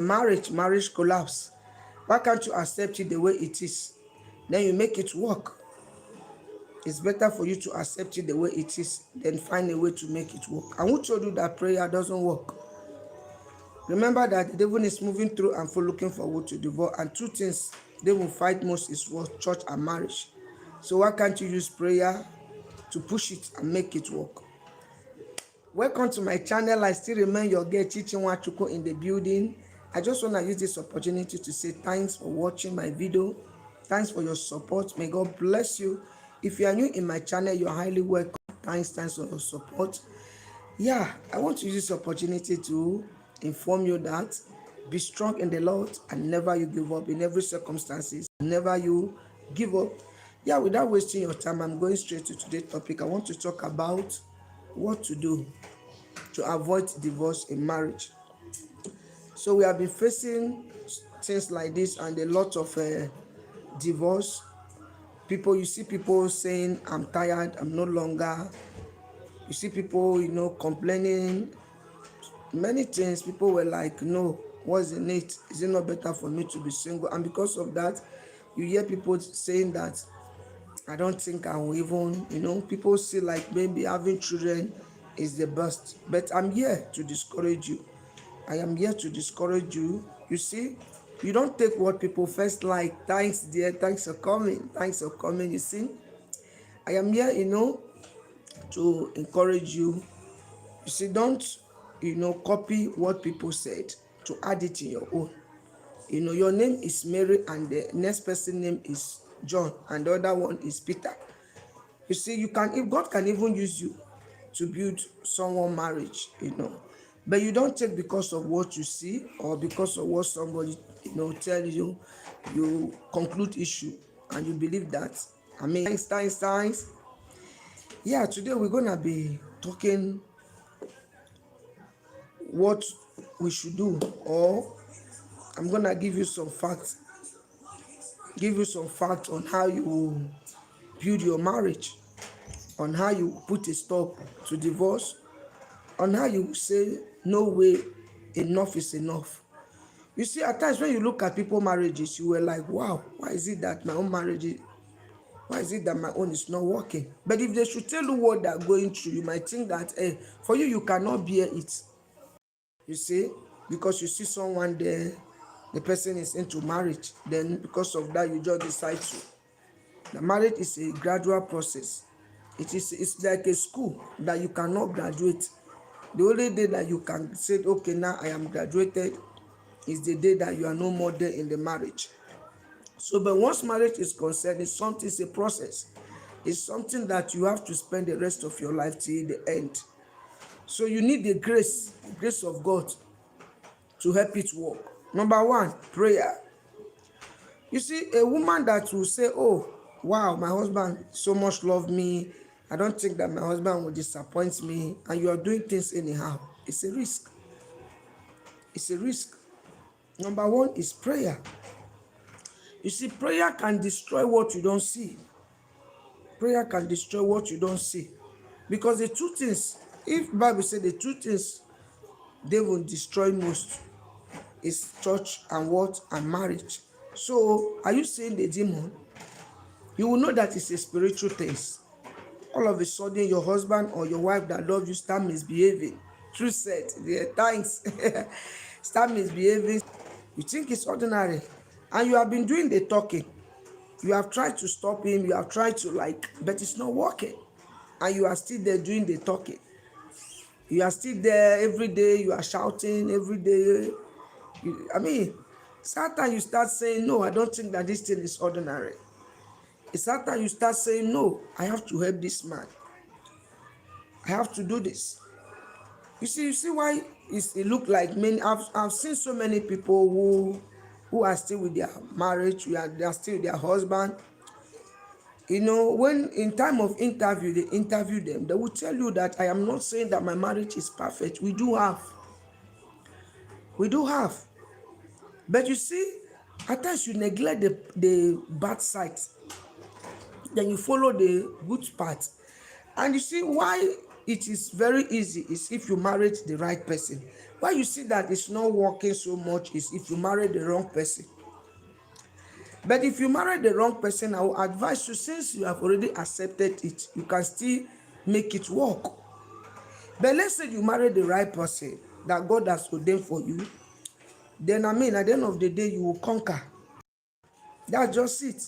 marriage collapse. Why can't you accept it the way it is? Then you make it work. It's better for you to accept it the way it is than find a way to make it work. And who told you that prayer doesn't work? Remember that the devil is moving through and for looking for who to devour. And two things they will fight most is what? Church and marriage. So why can't you use prayer to push it and make it work? Welcome to my channel. I still remain your girl Chichi Nwachuku in the building. I just want to use this opportunity to say thanks for watching my video. Thanks for your support. May God bless you. If you are new in my channel, you're highly welcome. Thanks for your support. Yeah, I want to use this opportunity to inform you that be strong in the Lord and never you give up in every circumstances. Never you give up. Yeah, without wasting your time, I'm going straight to today's topic. I want to talk about what to do to avoid divorce in marriage. So we have been facing things like this and a lot of divorce. You see people saying, I'm tired, I'm no longer. You see people, complaining. Many things, people were like, no, what's in it? Is it not better for me to be single? And because of that, you hear people saying that, I don't think I will even, people see like maybe having children is the best. But I'm here to discourage you. I am here to discourage you. You see, you don't take what people first like. Thanks, dear. Thanks for coming. Thanks for coming. You see, I am here, to encourage you. You see, don't, copy what people said to add it in your own. Your name is Mary and the next person name is John and the other one is Peter. You see, if God can even use you to build someone marriage, but you don't take because of what you see or because of what somebody, tell you, you conclude issue and you believe that. Thanks. Yeah, today we're going to be talking what we should do, or I'm going to give you some facts on how you build your marriage, on how you put a stop to divorce, on how you say, no way, enough is enough. You see, at times when you look at people's marriages, you were like, wow, why is it that my own is not working? But if they should tell you what they're going through, you might think that, for you cannot bear it. You see, because you see someone there, the person is into marriage, then because of that, you just decide to. The marriage is a gradual process. It's like a school that you cannot graduate. The only day that you can say, okay, now I am graduated, is the day that you are no more there in the marriage. So, but once marriage is concerned, it's a process. It's something that you have to spend the rest of your life till the end. So you need the grace of God to help it work. Number one, prayer. You see, a woman that will say, oh, wow, my husband so much loved me. I don't think that my husband will disappoint me. And you are doing things anyhow. It's a risk. It's a risk. Number one is prayer. You see, prayer can destroy what you don't see. Prayer can destroy what you don't see. Because the two things, if Bible said the two things they will destroy most is church and what? And marriage. So, are you saying the demon? You will know that it's a spiritual thing. All of a sudden, your husband or your wife that loves you start misbehaving. True said, yeah, thanks. Start misbehaving. You think it's ordinary. And you have been doing the talking. You have tried to stop him. You have tried to but it's not working. And you are still there doing the talking. You are still there every day. You are shouting every day. Sometimes you start saying, no, I don't think that this thing is ordinary. It's sometimes you start saying, no, I have to help this man. I have to do this. You see why it look like many. I've seen so many people who are still with their marriage. They are still with their husband. When in time of interview, they interview them, they will tell you that I am not saying that my marriage is perfect. We do have. But you see, at times you neglect the bad sides. Then you follow the good part. And you see why it is very easy is if you marry the right person. Why you see that it's not working so much is if you marry the wrong person. But if you marry the wrong person, I will advise you, since you have already accepted it, you can still make it work. But let's say you marry the right person that God has ordained for you, then at the end of the day, you will conquer. That's just it.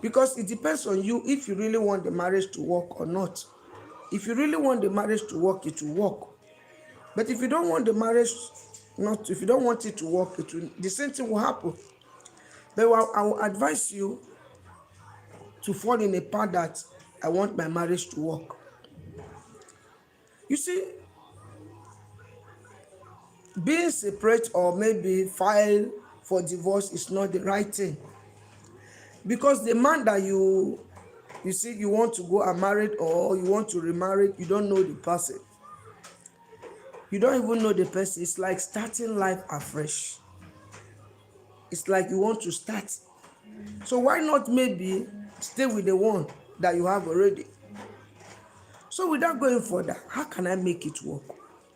Because it depends on you if you really want the marriage to work or not. If you really want the marriage to work, it will work. But if you don't want the marriage if you don't want it to work, the same thing will happen. But I will advise you to fall in a path that I want my marriage to work. You see, being separate or maybe file for divorce is not the right thing. Because the man that you see you want to go and marry or you want to remarry, you don't know the person. You don't even know the person. It's like starting life afresh. It's like you want to start. So why not maybe stay with the one that you have already? So without going further, how can I make it work?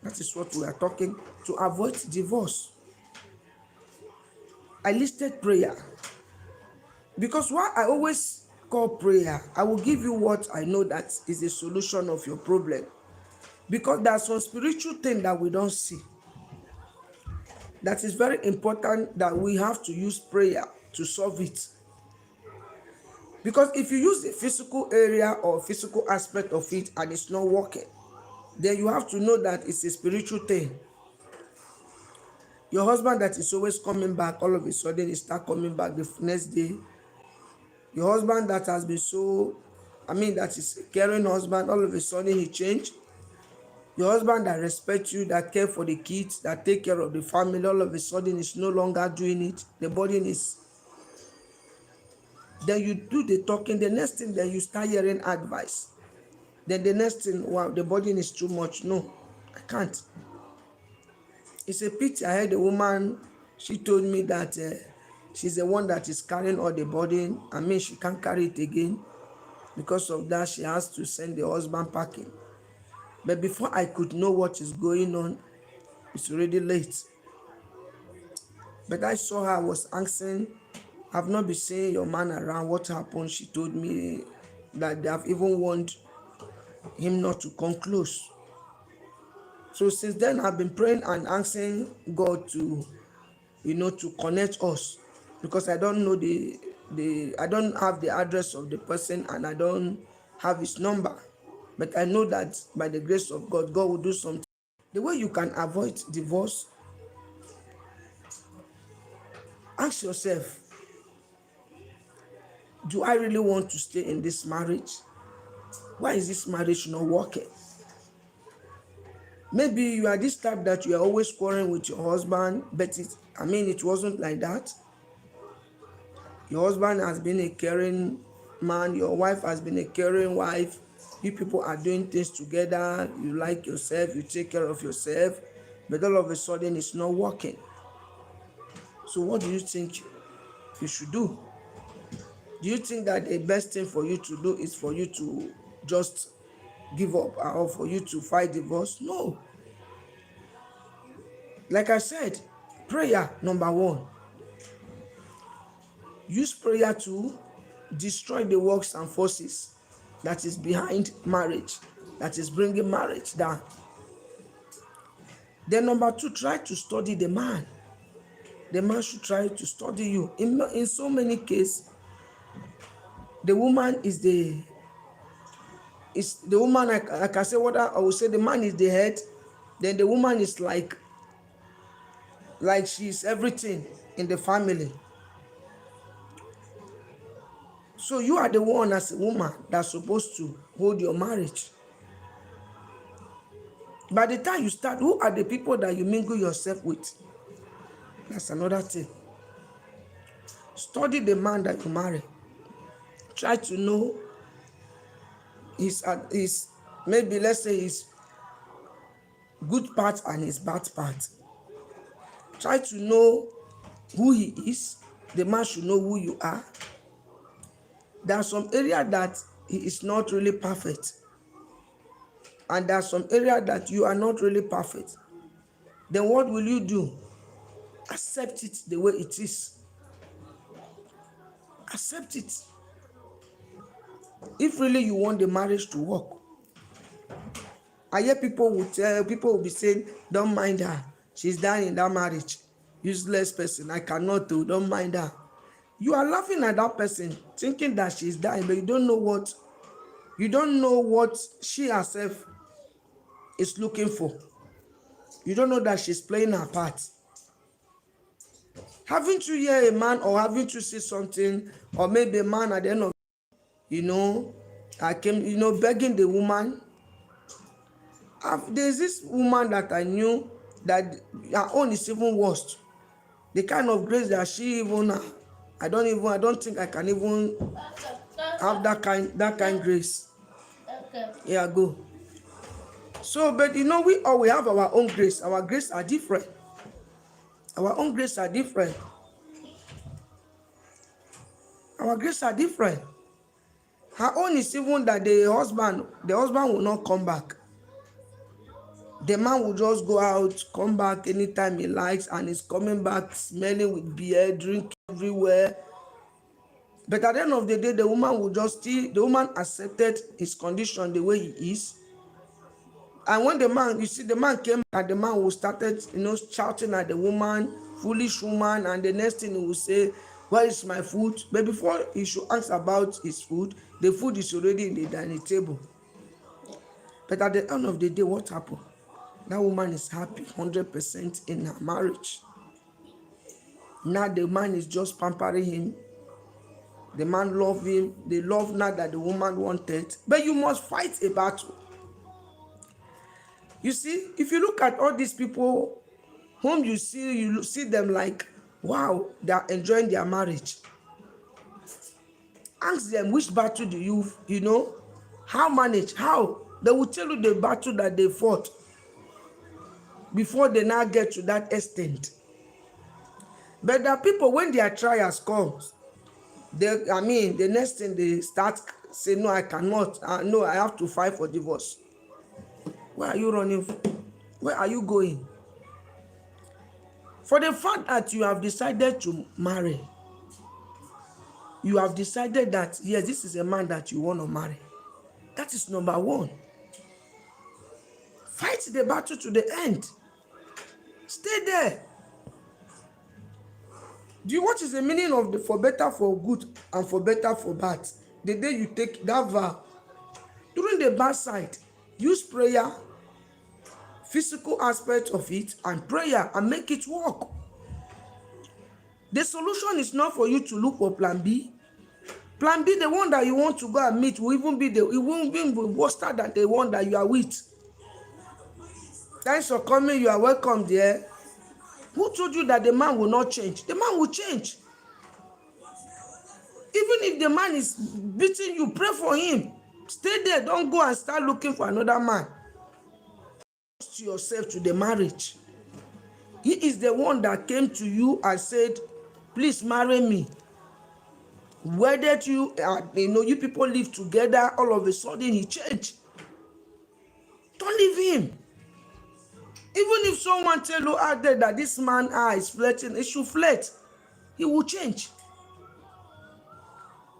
That is what we are talking, to avoid divorce. I listed prayer. Because why I always call prayer, I will give you what I know that is a solution of your problem. Because there's some spiritual thing that we don't see. That is very important, that we have to use prayer to solve it. Because if you use the physical area or physical aspect of it and it's not working, then you have to know that it's a spiritual thing. Your husband that is always coming back, all of a sudden he start coming back the next day. Your husband that has been that is a caring husband, all of a sudden he changed. Your husband that respects you, that care for the kids, that take care of the family, all of a sudden is no longer doing it. The burden is. Then you do the talking. The next thing, then you start hearing advice. Then the next thing, wow, the burden is too much. No, I can't. It's a pity. I heard a woman, she told me that she's the one that is carrying all the burden. She can't carry it again. Because of that, she has to send the husband packing. But before I could know what is going on, it's already late. But I saw her, I was asking, I've not been seeing your man around. What happened? She told me that they have even warned him not to come close. So since then, I've been praying and asking God to, to connect us, because I don't know I don't have the address of the person and I don't have his number. But I know that by the grace of God, God will do something. The way you can avoid divorce, ask yourself, do I really want to stay in this marriage? Why is this marriage not working? Maybe you are this type that you are always quarreling with your husband, but it wasn't like that. Your husband has been a caring man, your wife has been a caring wife. You people are doing things together, you like yourself, you take care of yourself, but all of a sudden it's not working. So what do you think you should do? Do you think that the best thing for you to do is for you to just give up or for you to fight divorce? No. Like I said, prayer, number one. Use prayer to destroy the works and forces that is behind marriage, that is bringing marriage down. Then number two, try to study the man. The man should try to study you. In so many cases, the woman is the woman, like I say, what I will say, the man is the head, then the woman is like she's everything in the family. So you are the one as a woman that's supposed to hold your marriage. By the time you start, who are the people that you mingle yourself with? That's another thing. Study the man that you marry. Try to know his maybe, let's say, his good part and his bad part. Try to know who he is. The man should know who you are. There are some areas that he is not really perfect. And there are some areas that you are not really perfect. then what will you do? Accept it the way it is. Accept it. If really you want the marriage to work. I hear people will be saying, don't mind her. She's dying in that marriage. Useless person. I cannot do. Don't mind her. You are laughing at that person, thinking that she's dying, but you don't know what she herself is looking for. You don't know that she's playing her part. Having to hear a man or having to say something, or maybe a man at the end of, begging the woman. There's this woman that I knew that her own is even worse. The kind of grace that she even, I don't think I can even have that kind grace. Yeah, go. So, but we have our own grace. Our grace are different. Our own grace are different. Our grace are different. Her own is even that the husband will not come back. The man will just go out, come back anytime he likes, and is coming back smelling with beer, drink everywhere. But at the end of the day, the woman accepted his condition the way he is. And when the man came back, the man will started, shouting at the woman, foolish woman, and the next thing he will say, where is my food? But before he should ask about his food, the food is already in the dining table. But at the end of the day, what happened? That woman is happy 100% in her marriage. Now the man is just pampering him. The man loves him. The love now that the woman wanted. But you must fight a battle. You see, if you look at all these people whom you see them like, wow, they are enjoying their marriage. Ask them, which battle do you how manage? How? They will tell you the battle that they fought before they now get to that extent. But there are people, when their trials comes, the next thing they start saying, no, I cannot. No, I have to fight for divorce. Where are you running for? Where are you going? For the fact that you have decided to marry, you have decided that, yes, this is a man that you want to marry. That is number one. Fight the battle to the end. Stay there. What is the meaning of the for better for good and for better for bad? The day you take that vow, during the bad side, use prayer, physical aspect of it, and prayer, and make it work. The solution is not for you to look for plan B. Plan B, the one that you want to go and meet, will even be worse than the one that you are with. Thanks for coming. You are welcome there. Who told you that the man will not change? The man will change. Even if the man is beating you, pray for him. Stay there. Don't go and start looking for another man. Trust yourself to the marriage. He is the one that came to you and said, please marry me. Whether you people live together, all of a sudden he changed. Don't leave him. Even if someone tell you out there that this man is flirting, he should flirt. He will change.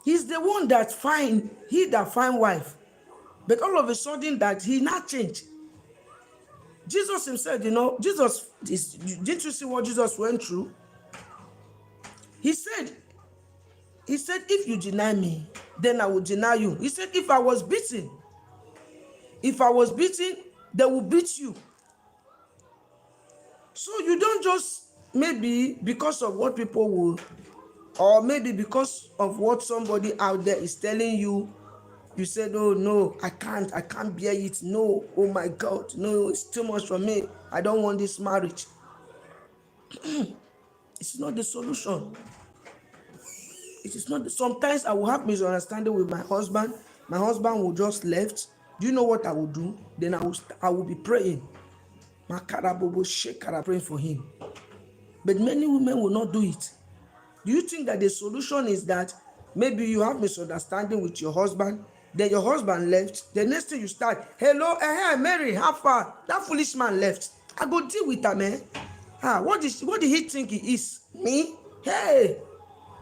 He's the one that find wife. But all of a sudden that he not change. Jesus himself, didn't you see what Jesus went through? He said, if you deny me, then I will deny you. He said, if I was beaten, they will beat you. So you don't just, maybe because of what people will, or maybe because of what somebody out there is telling you, you said, oh no, I can't bear it. No, oh my God, no, it's too much for me. I don't want this marriage. It's not the solution. It is not. Sometimes I will have misunderstanding with my husband. My husband will just left. Do you know what I will do? Then I will be praying. Praying for him. But many women will not do it. Do you think that the solution is that maybe you have misunderstanding with your husband, then your husband left, the next thing you start, hello, Mary, how far? That foolish man left. I go deal with am, eh? What did he think he is? Me? Hey!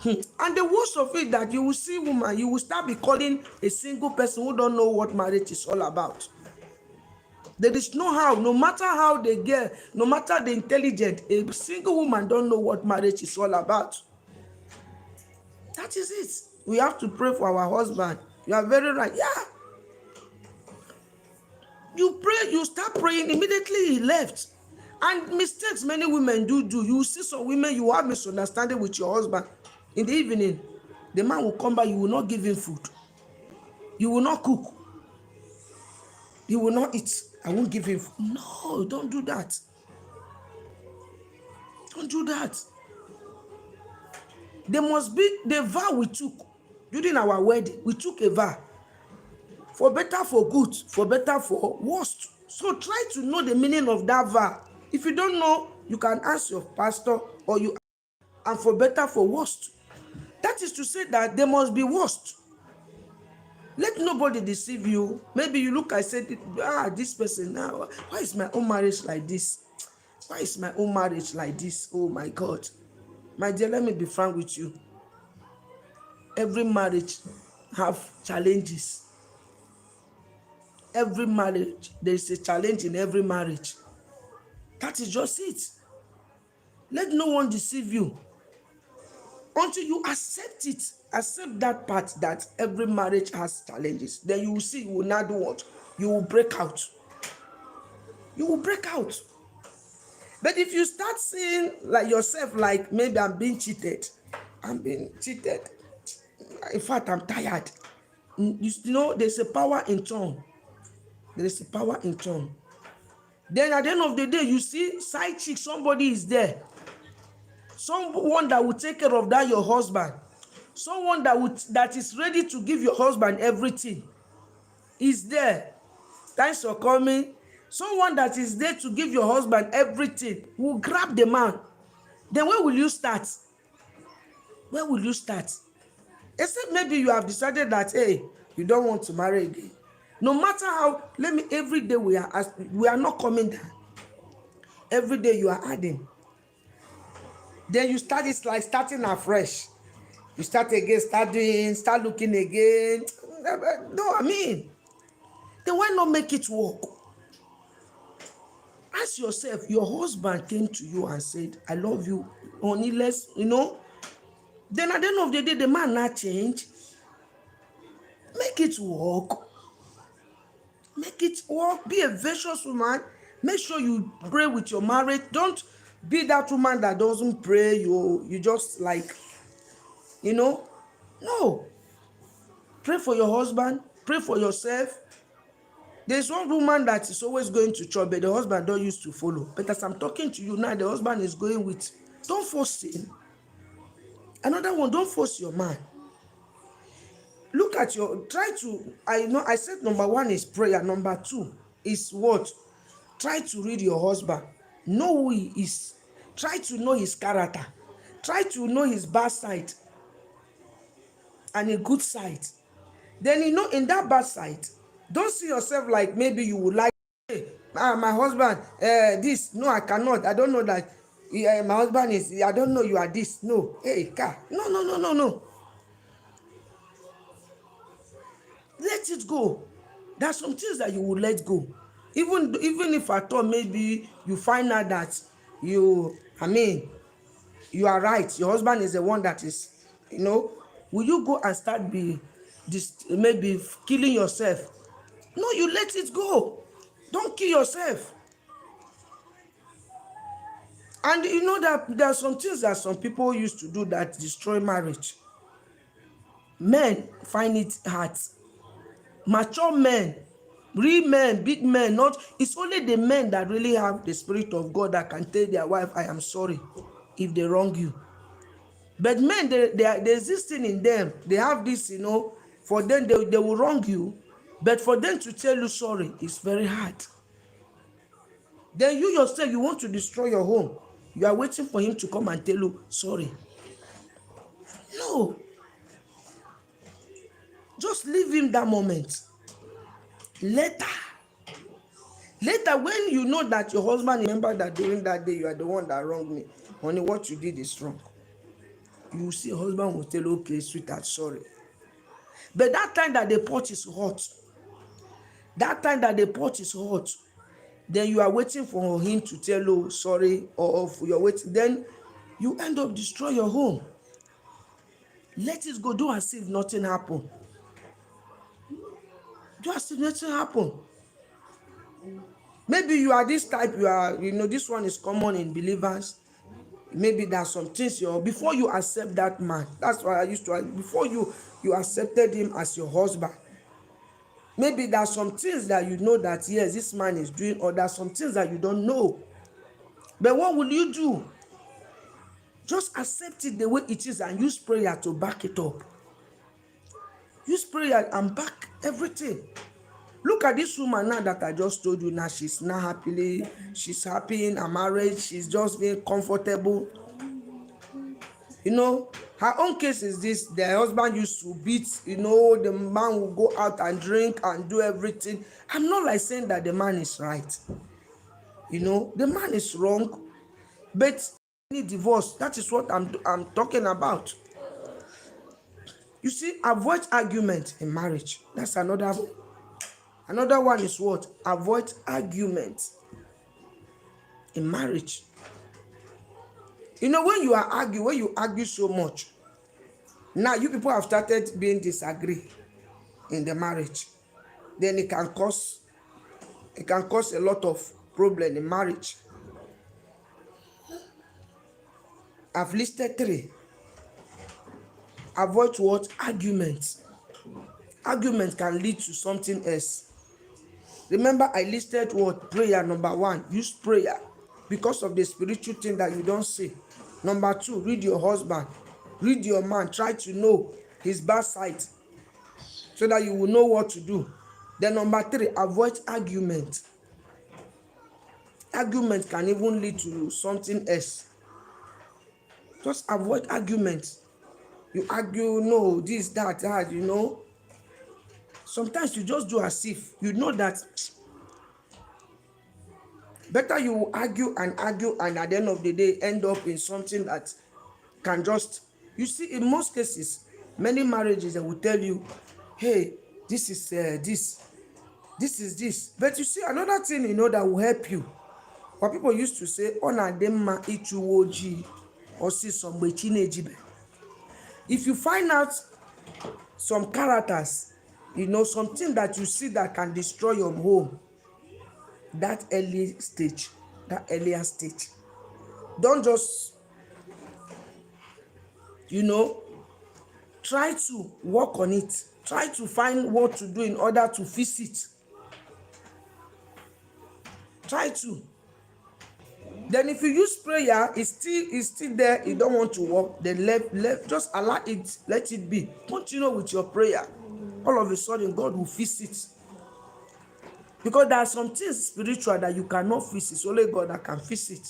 And the worst of it that you will see woman, you will start be calling a single person who don't know what marriage is all about. There is no how, no matter how they get, no matter the intelligent, a single woman don't know what marriage is all about. That is it. We have to pray for our husband. You are very right. Yeah. You pray, you start praying, immediately he left. And mistakes many women do. You will see some women, you have misunderstanding with your husband. In the evening, the man will come back, you will not give him food. You will not cook. You will not eat. I won't give him food. No, don't do that. Don't do that. There must be the vow we took during our wedding. We took a vow. For better, for good, for better, for worst. So try to know the meaning of that vow. If you don't know, you can ask your pastor or you, and for better, for worst. That is to say that there must be worst. Let nobody deceive you. Maybe you look, I said, this person now, why is my own marriage like this? Why is my own marriage like this? Oh my God. My dear, let me be frank with you. Every marriage have challenges. Every marriage, there is a challenge in every marriage. That is just it. Let no one deceive you. Until you accept it, accept that part that every marriage has challenges. Then you will see, you will not do what? You will break out. You will break out. But if you start seeing like yourself, like maybe I'm being cheated. I'm being cheated. In fact, I'm tired. You know, there's a power in tongue. There is a power in tongue. Then at the end of the day, you see side chick, somebody is there. Someone that will take care of that your husband. Someone that is ready to give your husband everything is there. Thanks for coming. Someone that is there to give your husband everything will grab the man. Then where will you start? Where will you start? Except maybe you have decided that, hey, you don't want to marry again. No matter how, every day we are not coming down. Every day you are adding. Then you start, it's like starting afresh. You start again, start looking again. No, I mean, then why not make it work? Ask yourself, your husband came to you and said, I love you, honey, let's, Then at the end of the day, the man not change. Make it work. Make it work. Be a virtuous woman. Make sure you pray with your marriage. Don't be that woman that doesn't pray. You just like, No. Pray for your husband. Pray for yourself. There's one woman that is always going to church, but the husband don't used to follow. But as I'm talking to you now, the husband is going with. Don't force him. Another one, don't force your man. Look at I said number one is prayer. Number two is what? Try to read your husband. Know who he is. Try to know his character. Try to know his bad side and a good side. Then in that bad side, don't see yourself like maybe you would like, hey, my husband, this. No, I cannot. I don't know that my husband is, I don't know you are this. No. Hey, no. Let it go. There are some things that you will let go. Even if I thought maybe you find out that you are right. Your husband is the one that is, will you go and start maybe killing yourself? No, you let it go. Don't kill yourself. And you know that there are some things that some people used to do that destroy marriage. Men find it hard. Mature men, real men, big men, it's only the men that really have the Spirit of God that can tell their wife, I am sorry if they wrong you. But men, there's this thing in them. They have this, for them, they will wrong you. But for them to tell you sorry, it's very hard. Then you yourself, you want to destroy your home. You are waiting for him to come and tell you sorry. No. Just leave him that moment. Later, Later, when you know that your husband remember that during that day you are the one that wronged me, honey, what you did is wrong. You will see husband will tell, okay, sweetheart, sorry. But that time that the pot is hot, then you are waiting for him to tell you sorry, or you're waiting, then you end up destroy your home. Let it go. Do as if nothing happened. Do as if nothing happened. Maybe you are this type, this one is common in believers. Maybe there's some things before you accept that man. That's why I used to, before you accepted him as your husband. Maybe there's some things that you know that yes, this man is doing, or there's some things that you don't know. But what will you do? Just accept it the way it is and use prayer to back it up. Use prayer and back everything. Look at this woman now that I just told you. Now she's she's happy in her marriage. She's just being comfortable. Her own case is this: the husband used to beat, the man will go out and drink and do everything. I'm not like saying that the man is right. The man is wrong, but any divorce, that is what I'm talking about. You see, avoid argument in marriage. That's another one is what? Avoid argument in marriage. When you argue so much, now you people have started being disagree in the marriage, then it can cause a lot of problem in marriage. I've listed 3. Avoid what? Arguments. Argument can lead to something else. Remember, I listed what? Prayer. Number 1, use prayer because of the spiritual thing that you don't see. Number 2, read your husband, read your man, try to know his bad side so that you will know what to do. Then number 3, avoid argument. Argument can even lead to something else. Just avoid arguments. You argue, no, this, that, Sometimes you just do as if you know that. Better you argue and at the end of the day end up in something that can just, you see, in most cases, many marriages, they will tell you, hey, this is this is this. But you see, another thing that will help you, what people used to say, onadema ichuwoji or see some. If you find out some characters, something that you see that can destroy your home, that earlier stage, don't just try to work on it. Try to find what to do in order to fix it. Try to. Then if you use prayer, it's still there, you don't want to work, then left, just allow it, let it be. Continue with your prayer. All of a sudden, God will fix it. Because there are some things spiritual that you cannot fix. It's only God that can fix it.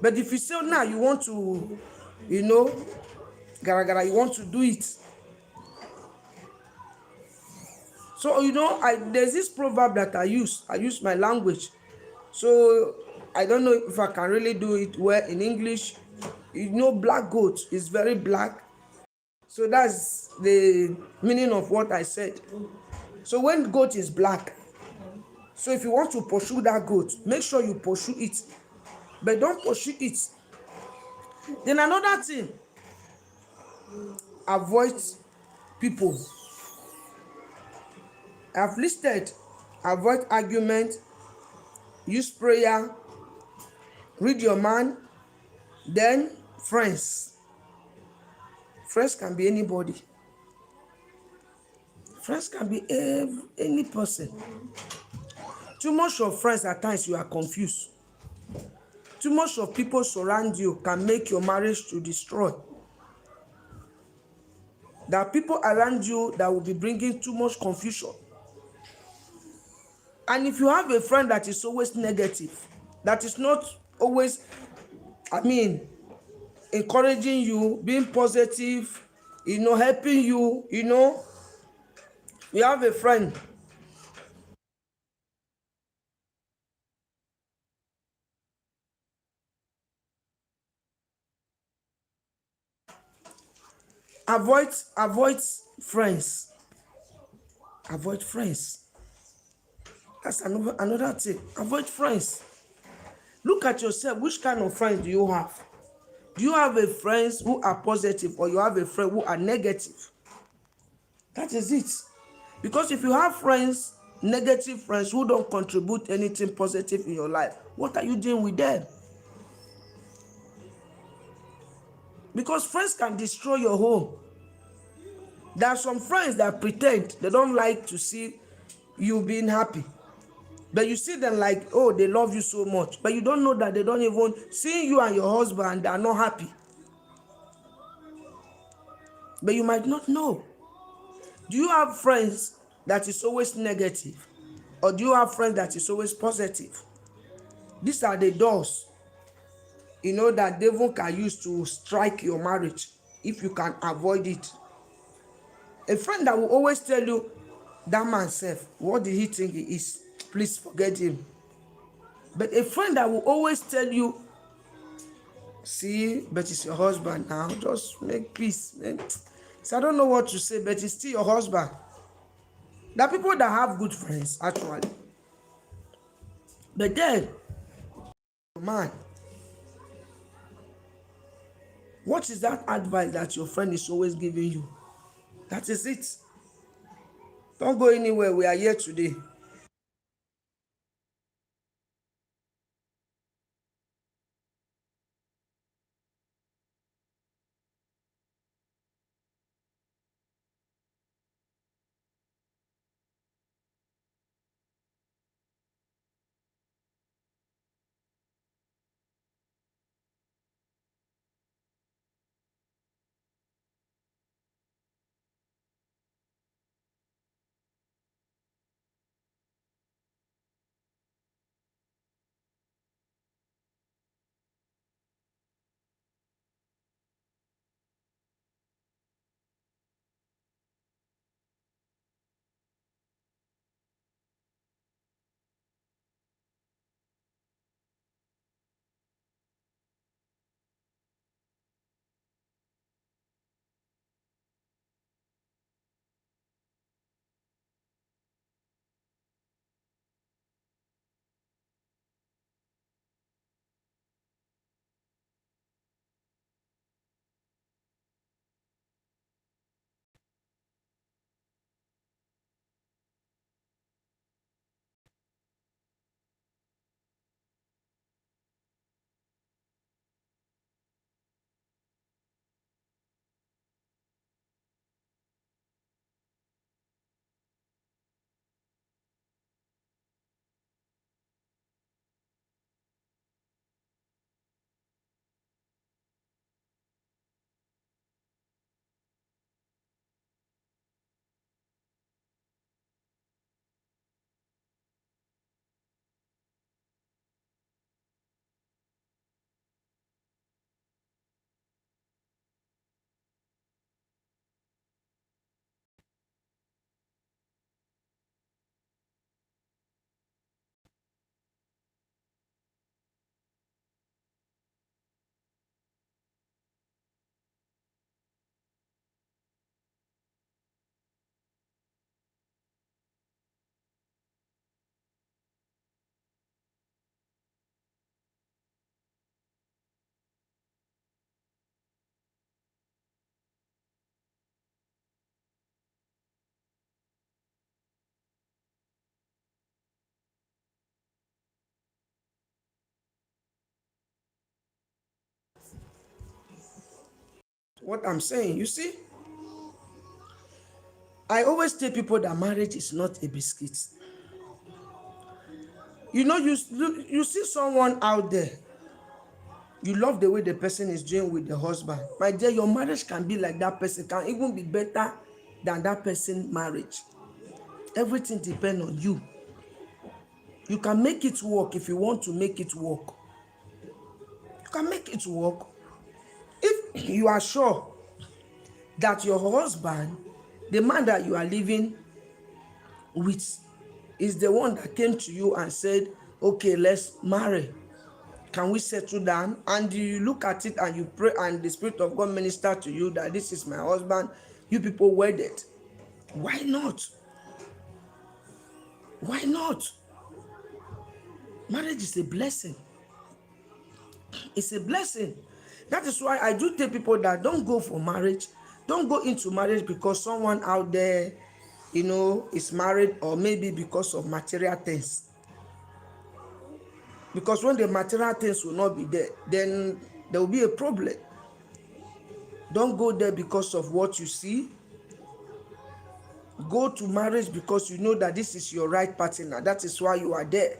But if you say now you want to, you want to do it. So, there's this proverb that I use my language. So, I don't know if I can really do it well in English. Black goat is very black. So, that's the meaning of what I said. So, when goat is black, so if you want to pursue that goat, make sure you pursue it. But don't pursue it. Then another thing, avoid people. I've listed, avoid argument, use prayer, read your man, then friends. Friends can be anybody. Friends can be any person. Too much of friends, at times you are confused. Too much of people surround you can make your marriage to destroy. There are people around you that will be bringing too much confusion. And if you have a friend that is always negative, that is not always, encouraging you, being positive, helping you, you have a friend Avoid friends. Avoid friends. That's another thing. Avoid friends. Look at yourself. Which kind of friends do you have? Do you have a friends who are positive, or you have a friend who are negative? That is it. Because if you have friends, negative friends who don't contribute anything positive in your life, what are you doing with them? Because friends can destroy your home. There are some friends that pretend they don't like to see you being happy. But you see them like, oh, they love you so much. But you don't know that they don't even see you and your husband, they are not happy. But you might not know. Do you have friends that is always negative? Or do you have friends that is always positive? These are the doors, that devil can use to strike your marriage if you can avoid it. A friend that will always tell you, that man self, what did he think he is? Please forget him. But a friend that will always tell you, see, but it's your husband now, just make peace. So I don't know what to say, but it's still your husband. There are people that have good friends, actually. But then, man, what is that advice that your friend is always giving you? That is it. Don't go anywhere. We are here today. What I'm saying, you see, I always tell people that marriage is not a biscuit. You see someone out there, you love the way the person is doing with the husband. My dear, your marriage can be like that person, can even be better than that person's marriage. Everything depends on you. You can make it work if you want to make it work. You can make it work. If you are sure that your husband, the man that you are living with, is the one that came to you and said, okay, let's marry. Can we settle down? And you look at it and you pray, and the Spirit of God minister to you that this is my husband. You people wedded. Why not? Why not? Marriage is a blessing. It's a blessing. That is why I do tell people that don't go for marriage. Don't go into marriage because someone out there, is married, or maybe because of material things. Because when the material things will not be there, then there will be a problem. Don't go there because of what you see. Go to marriage because you know that this is your right partner. That is why you are there.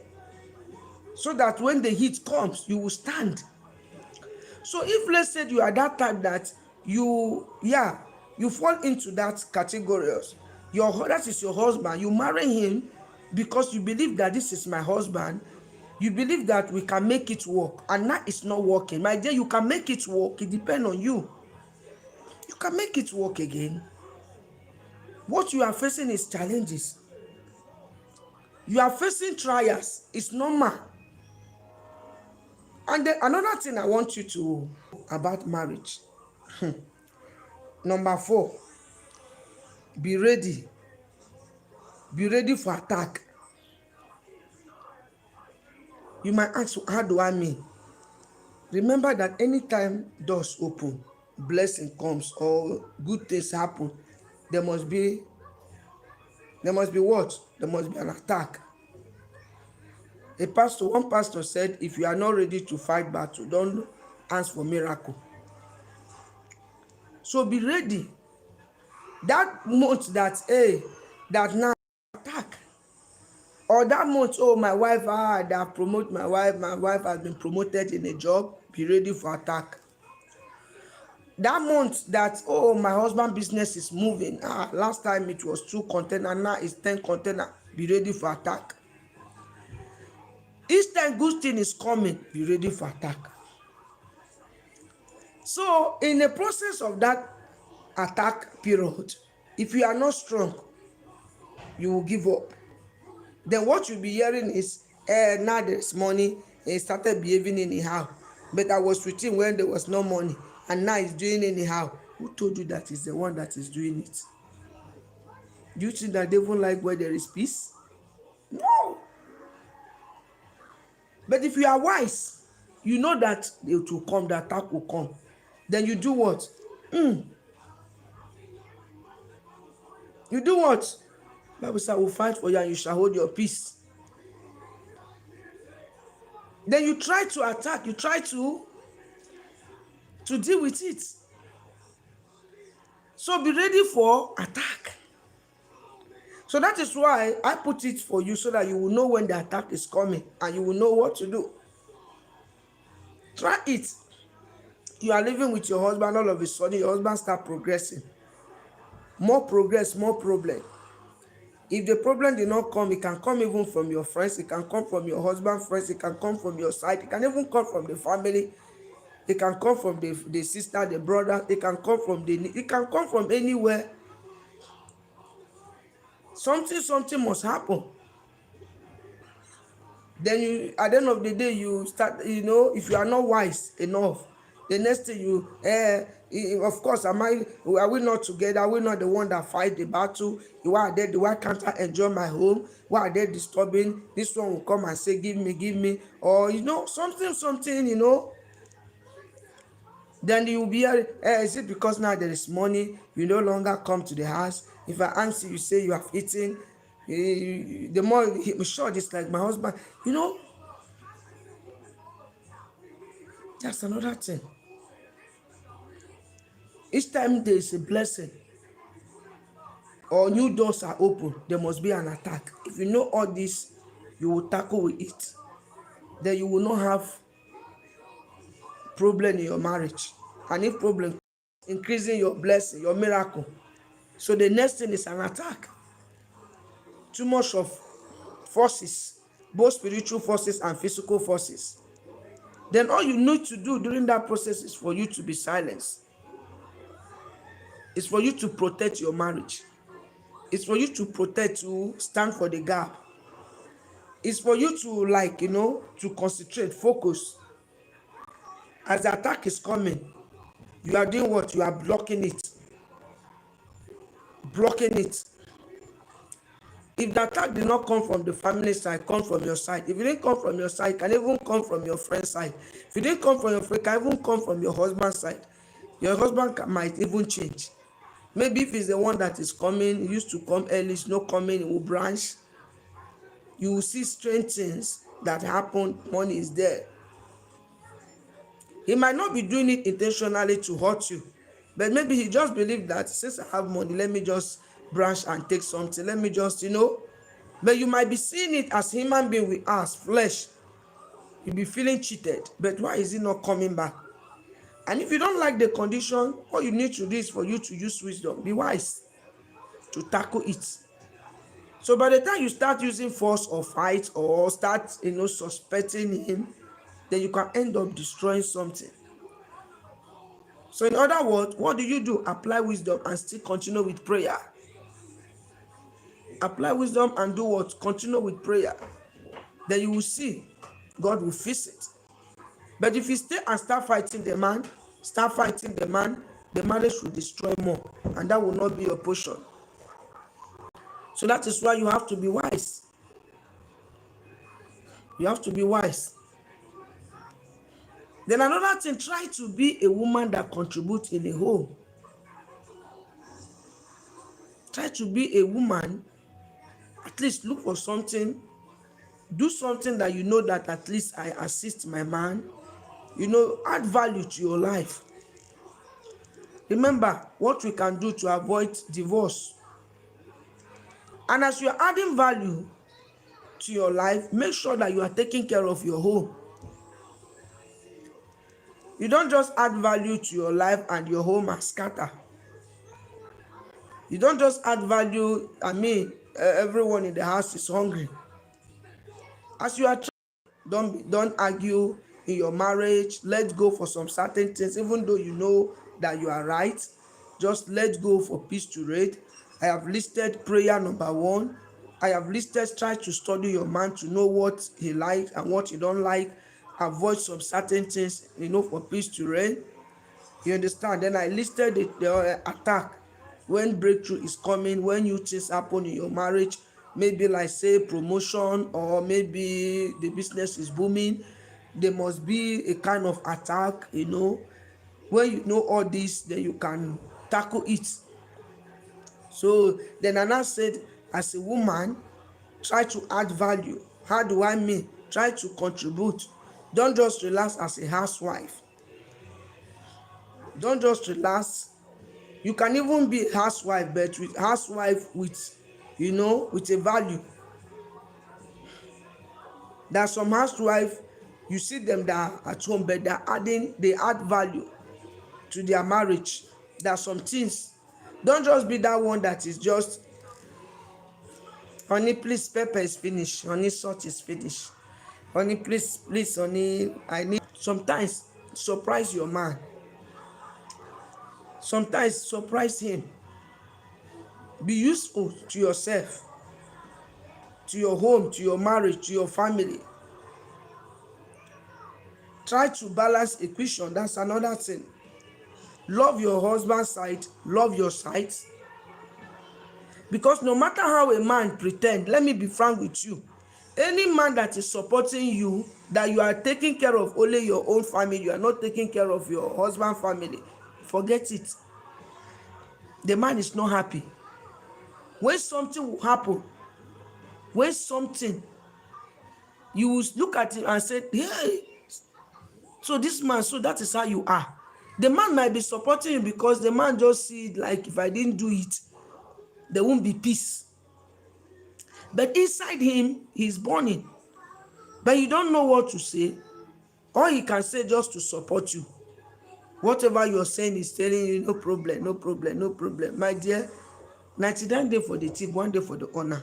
So that when the heat comes, you will stand. So if, let's say, you are that type that you fall into that category, that is your husband, you marry him because you believe that this is my husband, you believe that we can make it work, and that is not working. My dear, you can make it work. It depends on you. You can make it work again. What you are facing is challenges. You are facing trials. It's normal. And then another thing I want you to about marriage. Number 4, be ready. Be ready for attack. You might ask, how do I mean? Remember that anytime doors open, blessing comes, or good things happen, there must be what? There must be an attack. One pastor said, if you are not ready to fight battle, don't ask for miracle. So be ready. That month that now attack. Or that month, my wife, they have promoted my wife has been promoted in a job, be ready for attack. That month that, my husband business is moving, last time it was 2 containers, now it's 10 containers, be ready for attack. Each time good thing is coming, be ready for attack. So in the process of that attack period, if you are not strong, you will give up. Then what you'll be hearing is, now there's money, he started behaving anyhow. But I was with him when there was no money, and now he's doing anyhow. Who told you that he's the one that is doing it? Do you think that they won't like where there is peace? No. But if you are wise, you know that it will come, the attack will come. Then you do what? You do what? Bible says, I will fight for you and you shall hold your peace. Then you try to attack, you try to deal with it. So be ready for attack. So that is why I put it for you, so that you will know when the attack is coming and you will know what to do. Try it. You are living with your husband, all of a sudden your husband start progressing. More progress, more problem. If the problem did not come, it can come even from your friends, it can come from your husband's friends, it can come from your side, it can even come from the family, it can come from the sister, the brother, it can come from anywhere. Something must happen. Then at the end of the day, you start, if you are not wise enough, the next thing of course, are we not together? Are we not the one that fight the battle? Why can't I enjoy my home? Why are they disturbing? This one will come and say, give me, or something. Then you will be is it because now there is money, you no longer come to the house? If I answer, you say you have eaten. The more sure, it's like my husband, that's another thing. Each time there is a blessing or new doors are open, there must be an attack. If you know all this, you will tackle with it. Then you will not have problem in your marriage. And if problem, increasing your blessing, your miracle. So the next thing is an attack. Too much of forces, both spiritual forces and physical forces. Then all you need to do during that process is for you to be silenced. It's for you to protect your marriage. It's for you to stand for the gap. It's for you to to concentrate, focus. As the attack is coming, you are doing what? You are blocking it. Blocking it. If the attack did not come from the family side, come from your side. If it didn't come from your side, it can even come from your friend's side. If it didn't come from your friend, it can even come from your husband's side. Your husband might even change. Maybe if it's the one that is coming, he used to come early, it's not coming, it will branch. You will see strange things that happen. Money is there. He might not be doing it intentionally to hurt you, but maybe he just believed that since I have money, let me just branch and take something. Let me just, But you might be seeing it as human being with us, flesh. You'll be feeling cheated. But why is it not coming back? And if you don't like the condition, all you need to do is for you to use wisdom. Be wise to tackle it. So by the time you start using force or fight or start, suspecting him, then you can end up destroying something. So in other words, what do? Apply wisdom and still continue with prayer. Apply wisdom and do what? Continue with prayer. Then you will see God will fix it. But if you stay and start fighting the man, the marriage will destroy more. And that will not be your portion. So that is why you have to be wise. You have to be wise. Then another thing, try to be a woman that contributes in a home. Try to be a woman, at least look for something, do something that you know that at least I assist my man, add value to your life. Remember what we can do to avoid divorce. And as you are adding value to your life, make sure that you are taking care of your home. You don't just add value to your life and your home are scattered. You don't just add value, everyone in the house is hungry. As you are trying, don't argue in your marriage. Let go for some certain things, even though you know that you are right. Just let go for peace to reign. I have listed prayer number 1. I have listed try to study your man to know what he likes and what he don't like. Avoid some certain things, for peace to reign. You understand? Then I listed the attack. When breakthrough is coming, when new things happen in your marriage, maybe like say promotion or maybe the business is booming, there must be a kind of attack, When you know all this, then you can tackle it. So then Anna said, as a woman, try to add value. How do I mean? Try to contribute. Don't just relax as a housewife. Don't just relax. You can even be a housewife, but with with a value. There are some housewives, you see them that are at home, but they add value to their marriage. There are some things. Don't just be that one that is just, honey, please, pepper is finished. Honey, salt is finished. Honey, please, honey, I need. Sometimes surprise your man. Sometimes surprise him. Be useful to yourself, to your home, to your marriage, to your family. Try to balance equation. That's another thing. Love your husband's side, love your side. Because no matter how a man pretend, let me be frank with you, any man that is supporting you, that you are taking care of only your own family, you are not taking care of your husband's family, forget it. The man is not happy. When something will happen, you will look at him and say, hey, so this man, so that is how you are. The man might be supporting you because the man just see it like, if I didn't do it, there won't be peace. But inside him, he's burning. But you don't know what to say. All he can say just to support you. Whatever you're saying is telling you, no problem, no problem, no problem. My dear, 99 days for the thief, 1 day for the honor.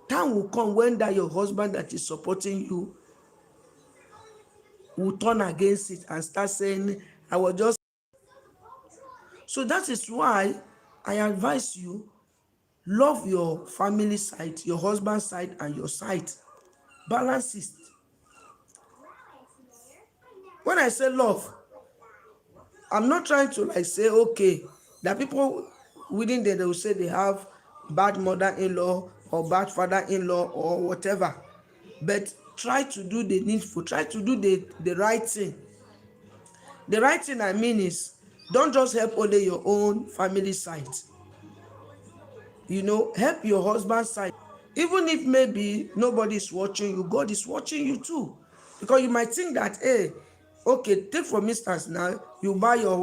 Time will come when that your husband that is supporting you will turn against it and start saying, I was just. So that is why I advise you, love your family side, your husband's side, and your side. Balance it. When I say love, I'm not trying to like say, okay, that people within there, they will say they have bad mother-in-law or bad father-in-law or whatever. But try to do the needful, try to do the right thing. The right thing I mean is, don't just help only your own family side. Help your husband's side. Even if maybe nobody is watching you, God is watching you too. Because you might think that, hey, okay, take for instance now, you buy your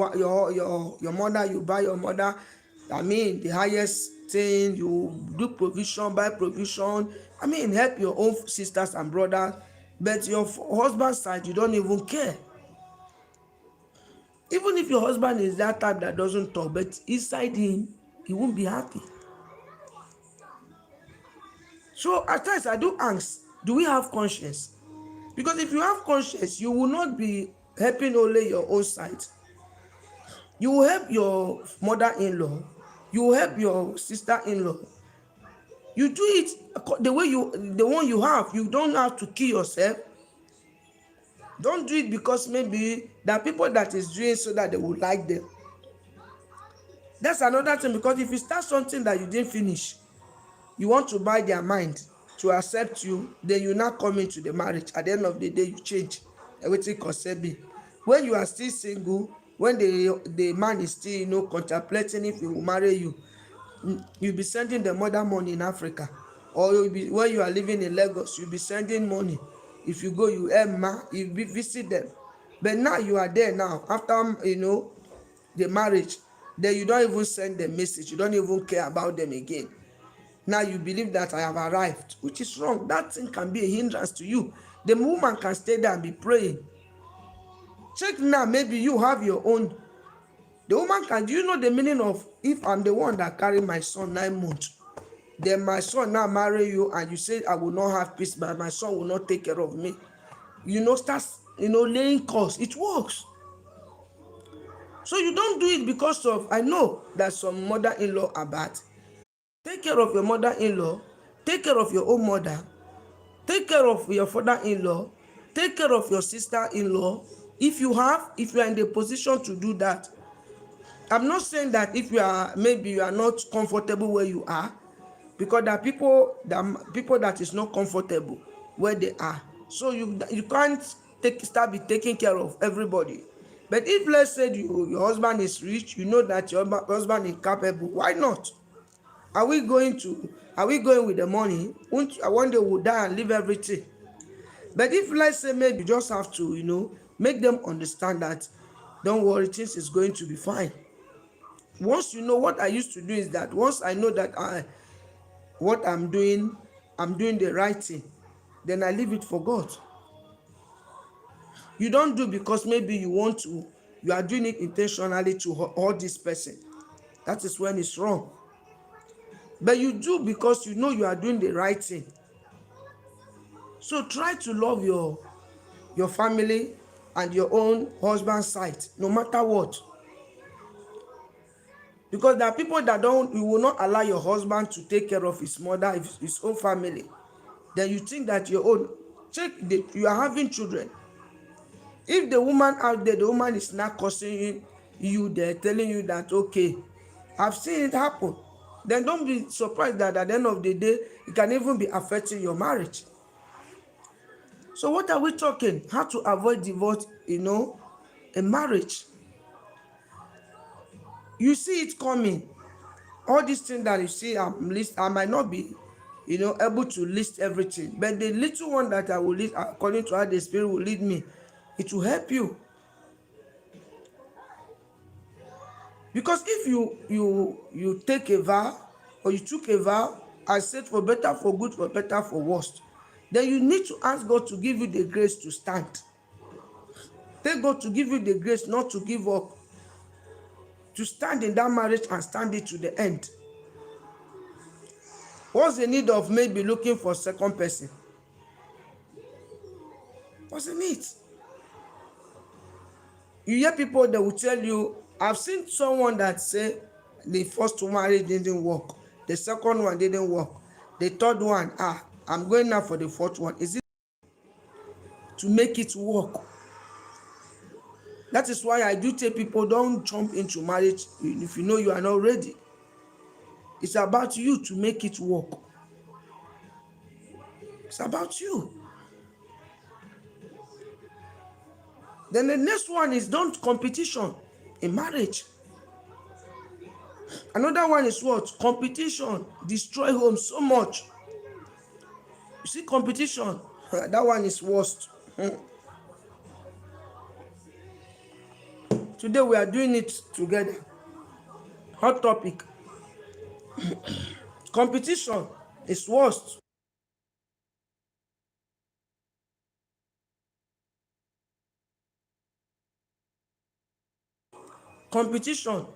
mother, you buy your mother, I mean, the highest thing, you do provision, buy provision, I mean, help your own sisters and brothers, but your husband's side, you don't even care. Even if your husband is that type that doesn't talk, but inside him, he won't be happy. So at times I do ask, do we have conscience? Because if you have conscience, you will not be helping only your own side. You will help your mother-in-law. You will help your sister-in-law. You do it the way the one you have. You don't have to kill yourself. Don't do it because maybe there are people that is doing so that they will like them. That's another thing, because if you start something that you didn't finish, you want to buy their mind to accept you, then you now come into the marriage. At the end of the day, you change everything concerning. When you are still single, when the man is still contemplating if he will marry you, you'll be sending the mother money in Africa, or when you are living in Lagos, you'll be sending money. If you go, you you visit them. But now you are there now after the marriage, then you don't even send them message, you don't even care about them again. Now you believe that I have arrived, which is wrong. That thing can be a hindrance to you. The woman can stay there and be praying. Check now, maybe you have your own. The woman can, do you know the meaning of, if I'm the one that carry my son 9 months, then my son now marry you and you say I will not have peace, but my son will not take care of me. Starts laying costs. It works. So you don't do it because of, I know that some mother-in-law are bad. Take care of your mother-in-law. Take care of your own mother. Take care of your father-in-law. Take care of your sister-in-law. If you are in the position to do that. I'm not saying that if maybe you are not comfortable where you are, because there are people that is not comfortable where they are. So you can't start be taking care of everybody. But if, let's say, your husband is rich, you know that your husband is capable, why not? Are we going with the money? One day we'll die and leave everything. But if, let's say, maybe you just have to make them understand that, don't worry, things is going to be fine. Once what I used to do is that once I know that what I'm doing the right thing, then I leave it for God. You don't do because maybe you are doing it intentionally to hurt this person. That is when it's wrong. But you do because you are doing the right thing. So try to love your family and your own husband's side, no matter what. Because there are people that you will not allow your husband to take care of his mother, his own family. Then you think that your own, you are having children. If the woman out there, the woman is not cursing you, they're telling you that, okay, I've seen it happen. Then don't be surprised that at the end of the day, it can even be affecting your marriage. So what are we talking? How to avoid divorce, in marriage. You see it coming. All these things that you see, I might not be, able to list everything. But the little one that I will list, according to how the Spirit will lead me, it will help you. Because if you take a vow, or you took a vow, I said for better, for good, for better, for worse, then you need to ask God to give you the grace to stand. Thank God to give you the grace not to give up, to stand in that marriage and stand it to the end. What's the need of maybe looking for a second person? What's the need? You hear people that will tell you, I've seen someone that say the first marriage didn't work, the second one didn't work, the third one, I'm going now for the fourth one. Is it to make it work? That is why I do tell people, don't jump into marriage if you know you are not ready. It's about you to make it work. It's about you. Then the next one is don't competition in marriage. Another one is what? Competition destroy home so much. You see, competition, that one is worst. Today we are doing it together. Hot topic. Competition is worst. Competition.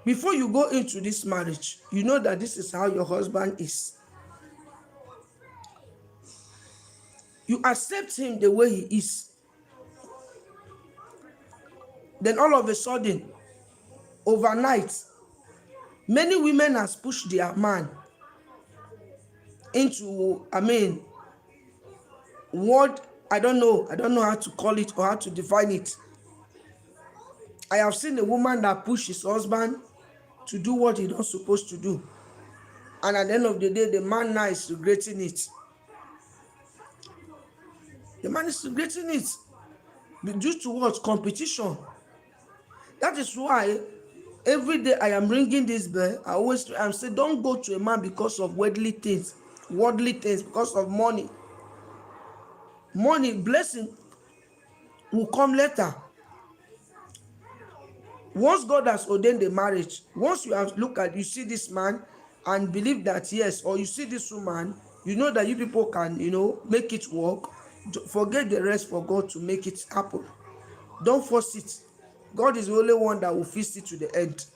Before you go into this marriage, you know that this is how your husband is. You accept him the way he is. Then all of a sudden, overnight, many women has pushed their man into, what, I don't know how to call it or how to define it. I have seen a woman that pushed his husband to do what he's not supposed to do. And at the end of the day, the man now is regretting it. The man is regretting it. Due to what? Competition. That is why every day I am ringing this bell. I'm saying, don't go to a man because of worldly things, because of money. Money, blessing will come later. Once God has ordained the marriage, once you have looked at, you see this man and believe that yes, or you see this woman, you know that you people can, make it work. Forget the rest for God to make it happen. Don't force it. God is the only one that will fix it to the end.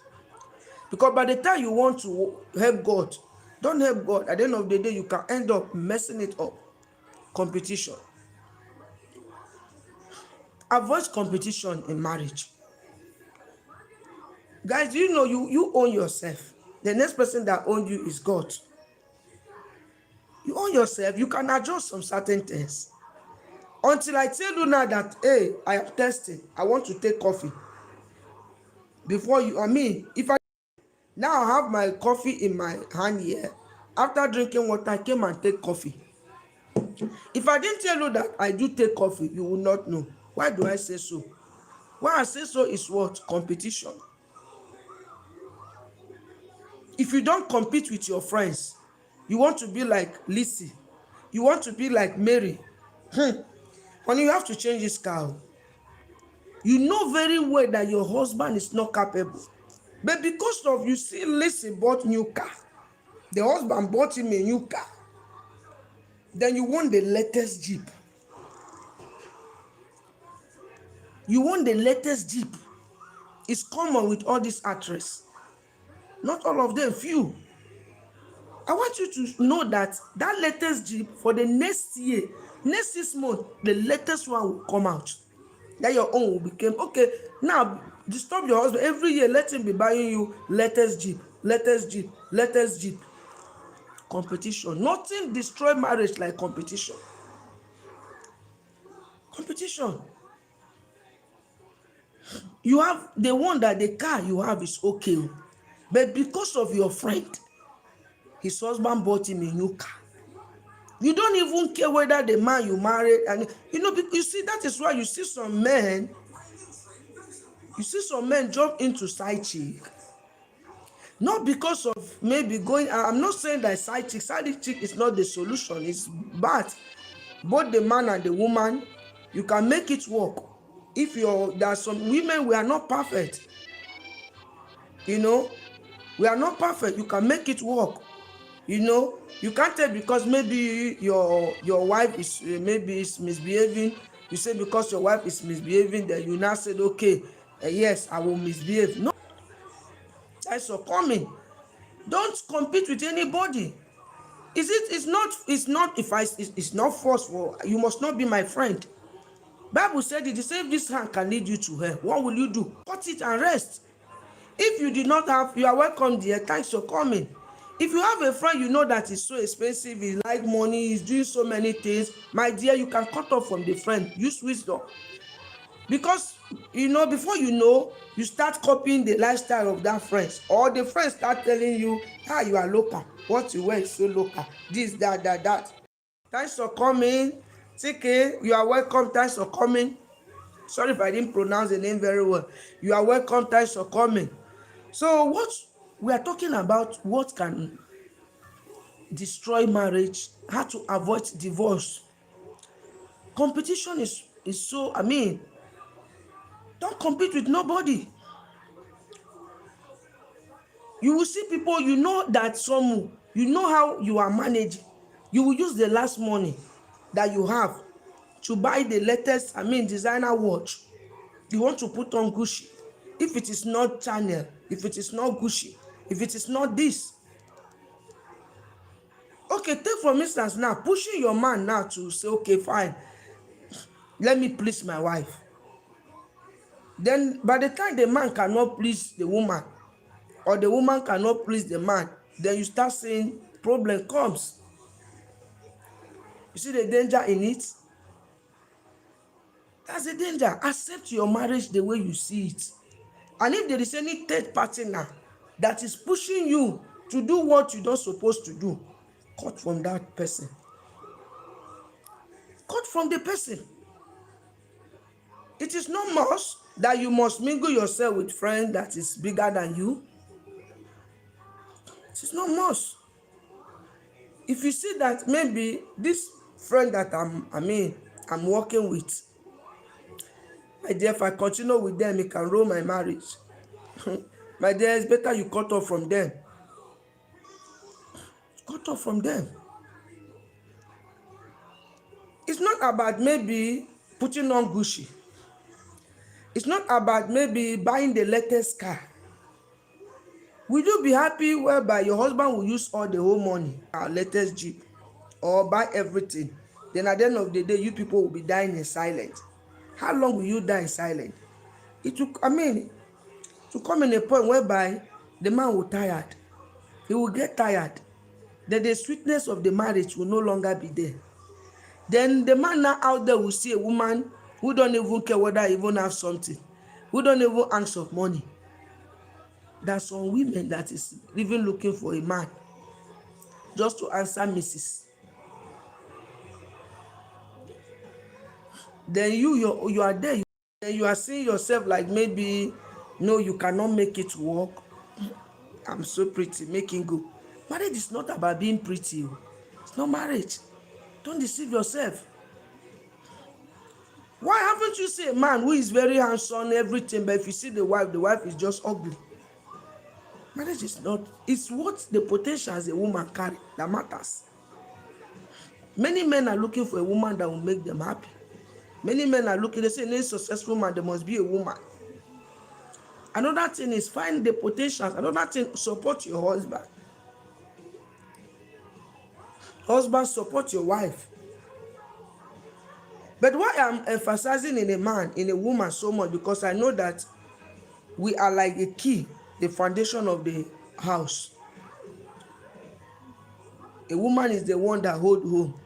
Because by the time you want to help God, don't help God. At the end of the day, you can end up messing it up. Competition. Avoid competition in marriage. Guys, you own yourself. The next person that owns you is God. You own yourself. You can adjust some certain things. Until I tell you now that, hey, I am testing. I want to take coffee. Before you, if I now have my coffee in my hand here, after drinking water, I came and take coffee. If I didn't tell you that I do take coffee, you will not know. Why do I say so? Why I say so is what? Competition. If you don't compete with your friends, you want to be like Lizzie, you want to be like Mary, when you have to change this car, you know very well that your husband is not capable. But because of, you see, Lizzie bought new car, the husband bought him a new car, then you want the latest Jeep. You want the latest Jeep. It's common with all these actresses. Not all of them, few. I want you to know that latest Jeep for the next year, next 6 months, the latest one will come out. That your own will become, okay, now disturb your husband. Every year, let him be buying you latest Jeep, latest Jeep, latest Jeep. Competition. Nothing destroy marriage like competition. Competition. You have the one that the car you have is okay, but because of your friend, his husband bought him a new car. You don't even care whether the man you married, and you see, that is why you see some men jump into side chick. Not because of maybe going, I'm not saying that side chick is not the solution. It's bad. Both the man and the woman, you can make it work. There are some women, we are not perfect. We are not perfect. You can make it work. You can't tell because maybe your wife is misbehaving. You say because your wife is misbehaving, then you now said, okay, yes, I will misbehave. No, that's coming. Don't compete with anybody. It's not forceful. You must not be my friend. Bible said it. It said this hand can lead you to hell. What will you do? Cut it and rest. If you did not have, you are welcome, dear. Thanks for coming. If you have a friend you know that is so expensive, he like money, he's doing so many things, my dear, you can cut off from the friend. Use wisdom. Because before you start copying the lifestyle of that friends, or the friends start telling you, you are local, what you wear is so local, this, that. Thanks for coming. TK, you are welcome. Thanks for coming. Sorry if I didn't pronounce the name very well. You are welcome. Thanks for coming. So what we are talking about, what can destroy marriage, how to avoid divorce. Competition is so, don't compete with nobody. You will see people, that how you are managing. You will use the last money that you have to buy the latest, designer watch. You want to put on Gucci. If it is not Chanel, if it is not Gucci, if it is not this. Okay, take for instance now, pushing your man now to say, okay, fine, let me please my wife. Then by the time the man cannot please the woman, or the woman cannot please the man, then you start saying problem comes. You see the danger in it? That's the danger. Accept your marriage the way you see it. And if there is any third party now that is pushing you to do what you don't supposed to do, cut from that person. Cut from the person. It is not must that you must mingle yourself with friends that is bigger than you. It is not must. If you see that maybe this friend that I'm working with, my dear, if I continue with them, it can ruin my marriage. My dear, it's better you cut off from them. Cut off from them. It's not about maybe putting on Gucci. It's not about maybe buying the latest car. Will you be happy whereby your husband will use all the whole money, our latest Jeep, or buy everything? Then at the end of the day, you people will be dying in silence. How long will you die in silence? It will, to come in a point whereby the man will tired. He will get tired. Then the sweetness of the marriage will no longer be there. Then the man now out there will see a woman who don't even care whether I even have something, who don't even ask of money. There's some women that is even looking for a man just to answer Mrs. Then you are there, then you are seeing yourself like maybe, no, you cannot make it work. I'm so pretty, making go. Marriage is not about being pretty. It's not marriage. Don't deceive yourself. Why haven't you seen a man who is very handsome, everything, but if you see the wife is just ugly? Marriage is not, it's what the potential as a woman carry that matters. Many men are looking for a woman that will make them happy. Many men are looking, they say, in a successful man, there must be a woman. Another thing is find the potential. Another thing, support your husband. Husband, support your wife. But why I'm emphasizing in a man, in a woman so much, because I know that we are like a key, the foundation of the house. A woman is the one that hold home.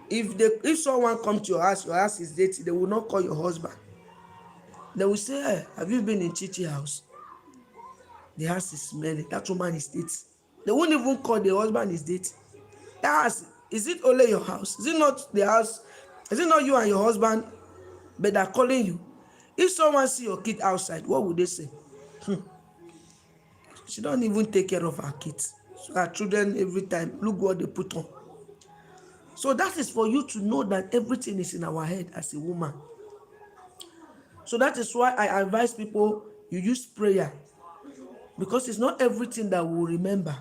If someone comes to your house is dirty, they will not call your husband. They will say, hey, have you been in Chichi house? The house is smelly. That woman is dirty. They won't even call the husband is dirty. That house, is it only your house? Is it not the house? Is it not you and your husband, but they're calling you? If someone see your kid outside, what would they say? She don't even take care of her kids. So her children, every time, look what they put on. So that is for you to know that everything is in our head as a woman. So that is why I advise people, you use prayer. Because it's not everything that we will remember.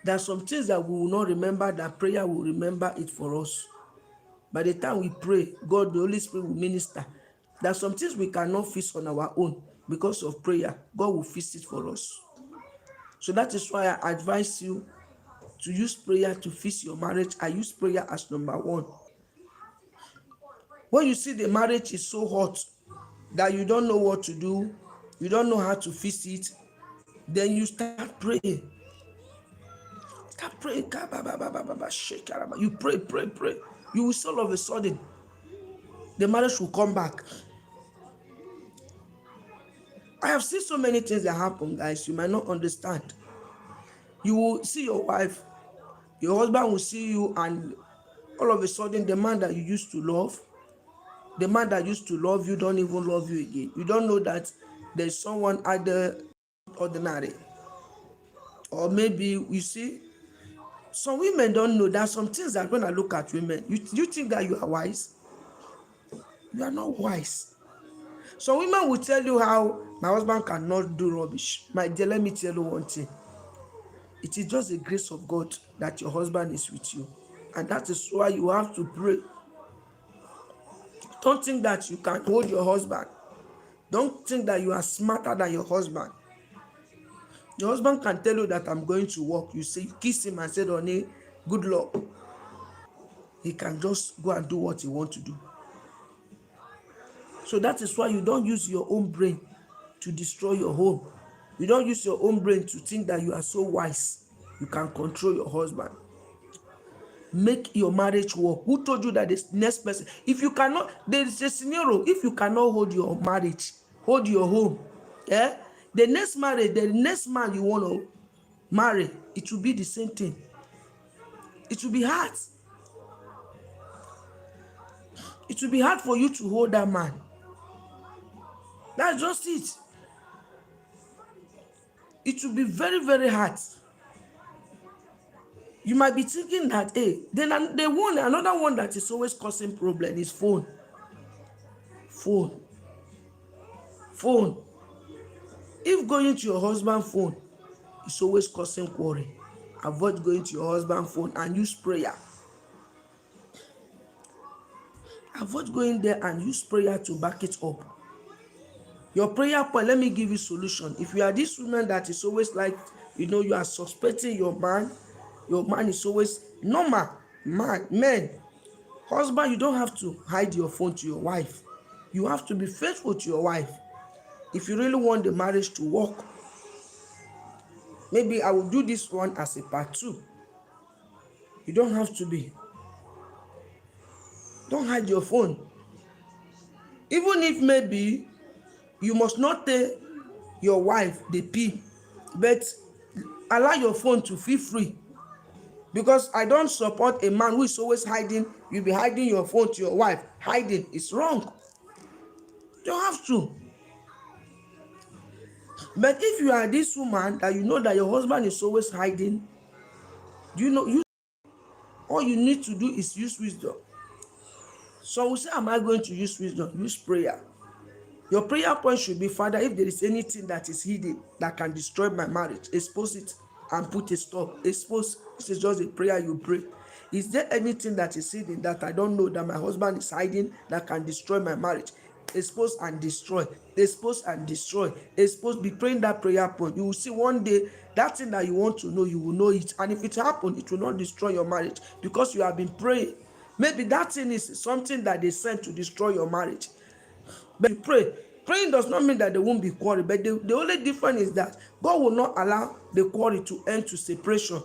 There are some things that we will not remember, that prayer will remember it for us. By the time we pray, God, the Holy Spirit will minister. There are some things we cannot fix on our own. Because of prayer, God will fix it for us. So that is why I advise you to use prayer to fix your marriage. I use prayer as number one. When you see the marriage is so hot that you don't know what to do, you don't know how to fix it, then you start praying. Start praying. You pray. You will see all of a sudden the marriage will come back. I have seen so many things that happen, guys. You might not understand. You will see your wife, your husband will see you, and all of a sudden, the man that you used to love, the man that used to love you, don't even love you again. You don't know that there's someone other ordinary. Or maybe, you see, some women don't know that some things that when I look at women, you think that you are wise. You are not wise. Some women will tell you how my husband cannot do rubbish. My dear, let me tell you one thing. It is just the grace of God that your husband is with you. And that is why you have to pray. Don't think that you can hold your husband. Don't think that you are smarter than your husband. Your husband can tell you that I'm going to work. You say, you kiss him and say, honey, good luck. He can just go and do what he wants to do. So that is why you don't use your own brain to destroy your home. You don't use your own brain to think that you are so wise. You can control your husband. Make your marriage work. Who told you that the next person, if you cannot, there is a scenario, if you cannot hold your marriage, hold your home, the next marriage, the next man you want to marry, it will be the same thing. It will be hard. It will be hard for you to hold that man. That's just it. It will be very, very hard. You might be thinking that, hey, then another one that is always causing problem is phone. Phone. If going to your husband's phone is always causing quarrel, avoid going to your husband's phone and use prayer. Avoid going there and use prayer to back it up. Your prayer point, let me give you solution. If you are this woman that is always like, you are suspecting your man is always normal. Men, husband, you don't have to hide your phone to your wife. You have to be faithful to your wife. If you really want the marriage to work, maybe I will do this one as a part 2. You don't have to be. Don't hide your phone. Even if maybe you must not tell your wife the pin, but allow your phone to feel free. Because I don't support a man who is always hiding. You'll be hiding your phone to your wife. Hiding is wrong. You don't have to. But if you are this woman that you know that your husband is always hiding, all you need to do is use wisdom. So we say, am I going to use wisdom? Use prayer. Your prayer point should be, Father, if there is anything that is hidden that can destroy my marriage, expose it and put a stop. Expose. This is just a prayer you pray. Is there anything that is hidden that I don't know that my husband is hiding that can destroy my marriage? Expose and destroy. Expose and destroy. Expose. Be praying that prayer point. You will see one day that thing that you want to know, you will know it. And if it happens, it will not destroy your marriage because you have been praying. Maybe that thing is something that they sent to destroy your marriage. But you pray. Praying does not mean that there won't be quarrel, but the only difference is that God will not allow the quarrel to end to separation.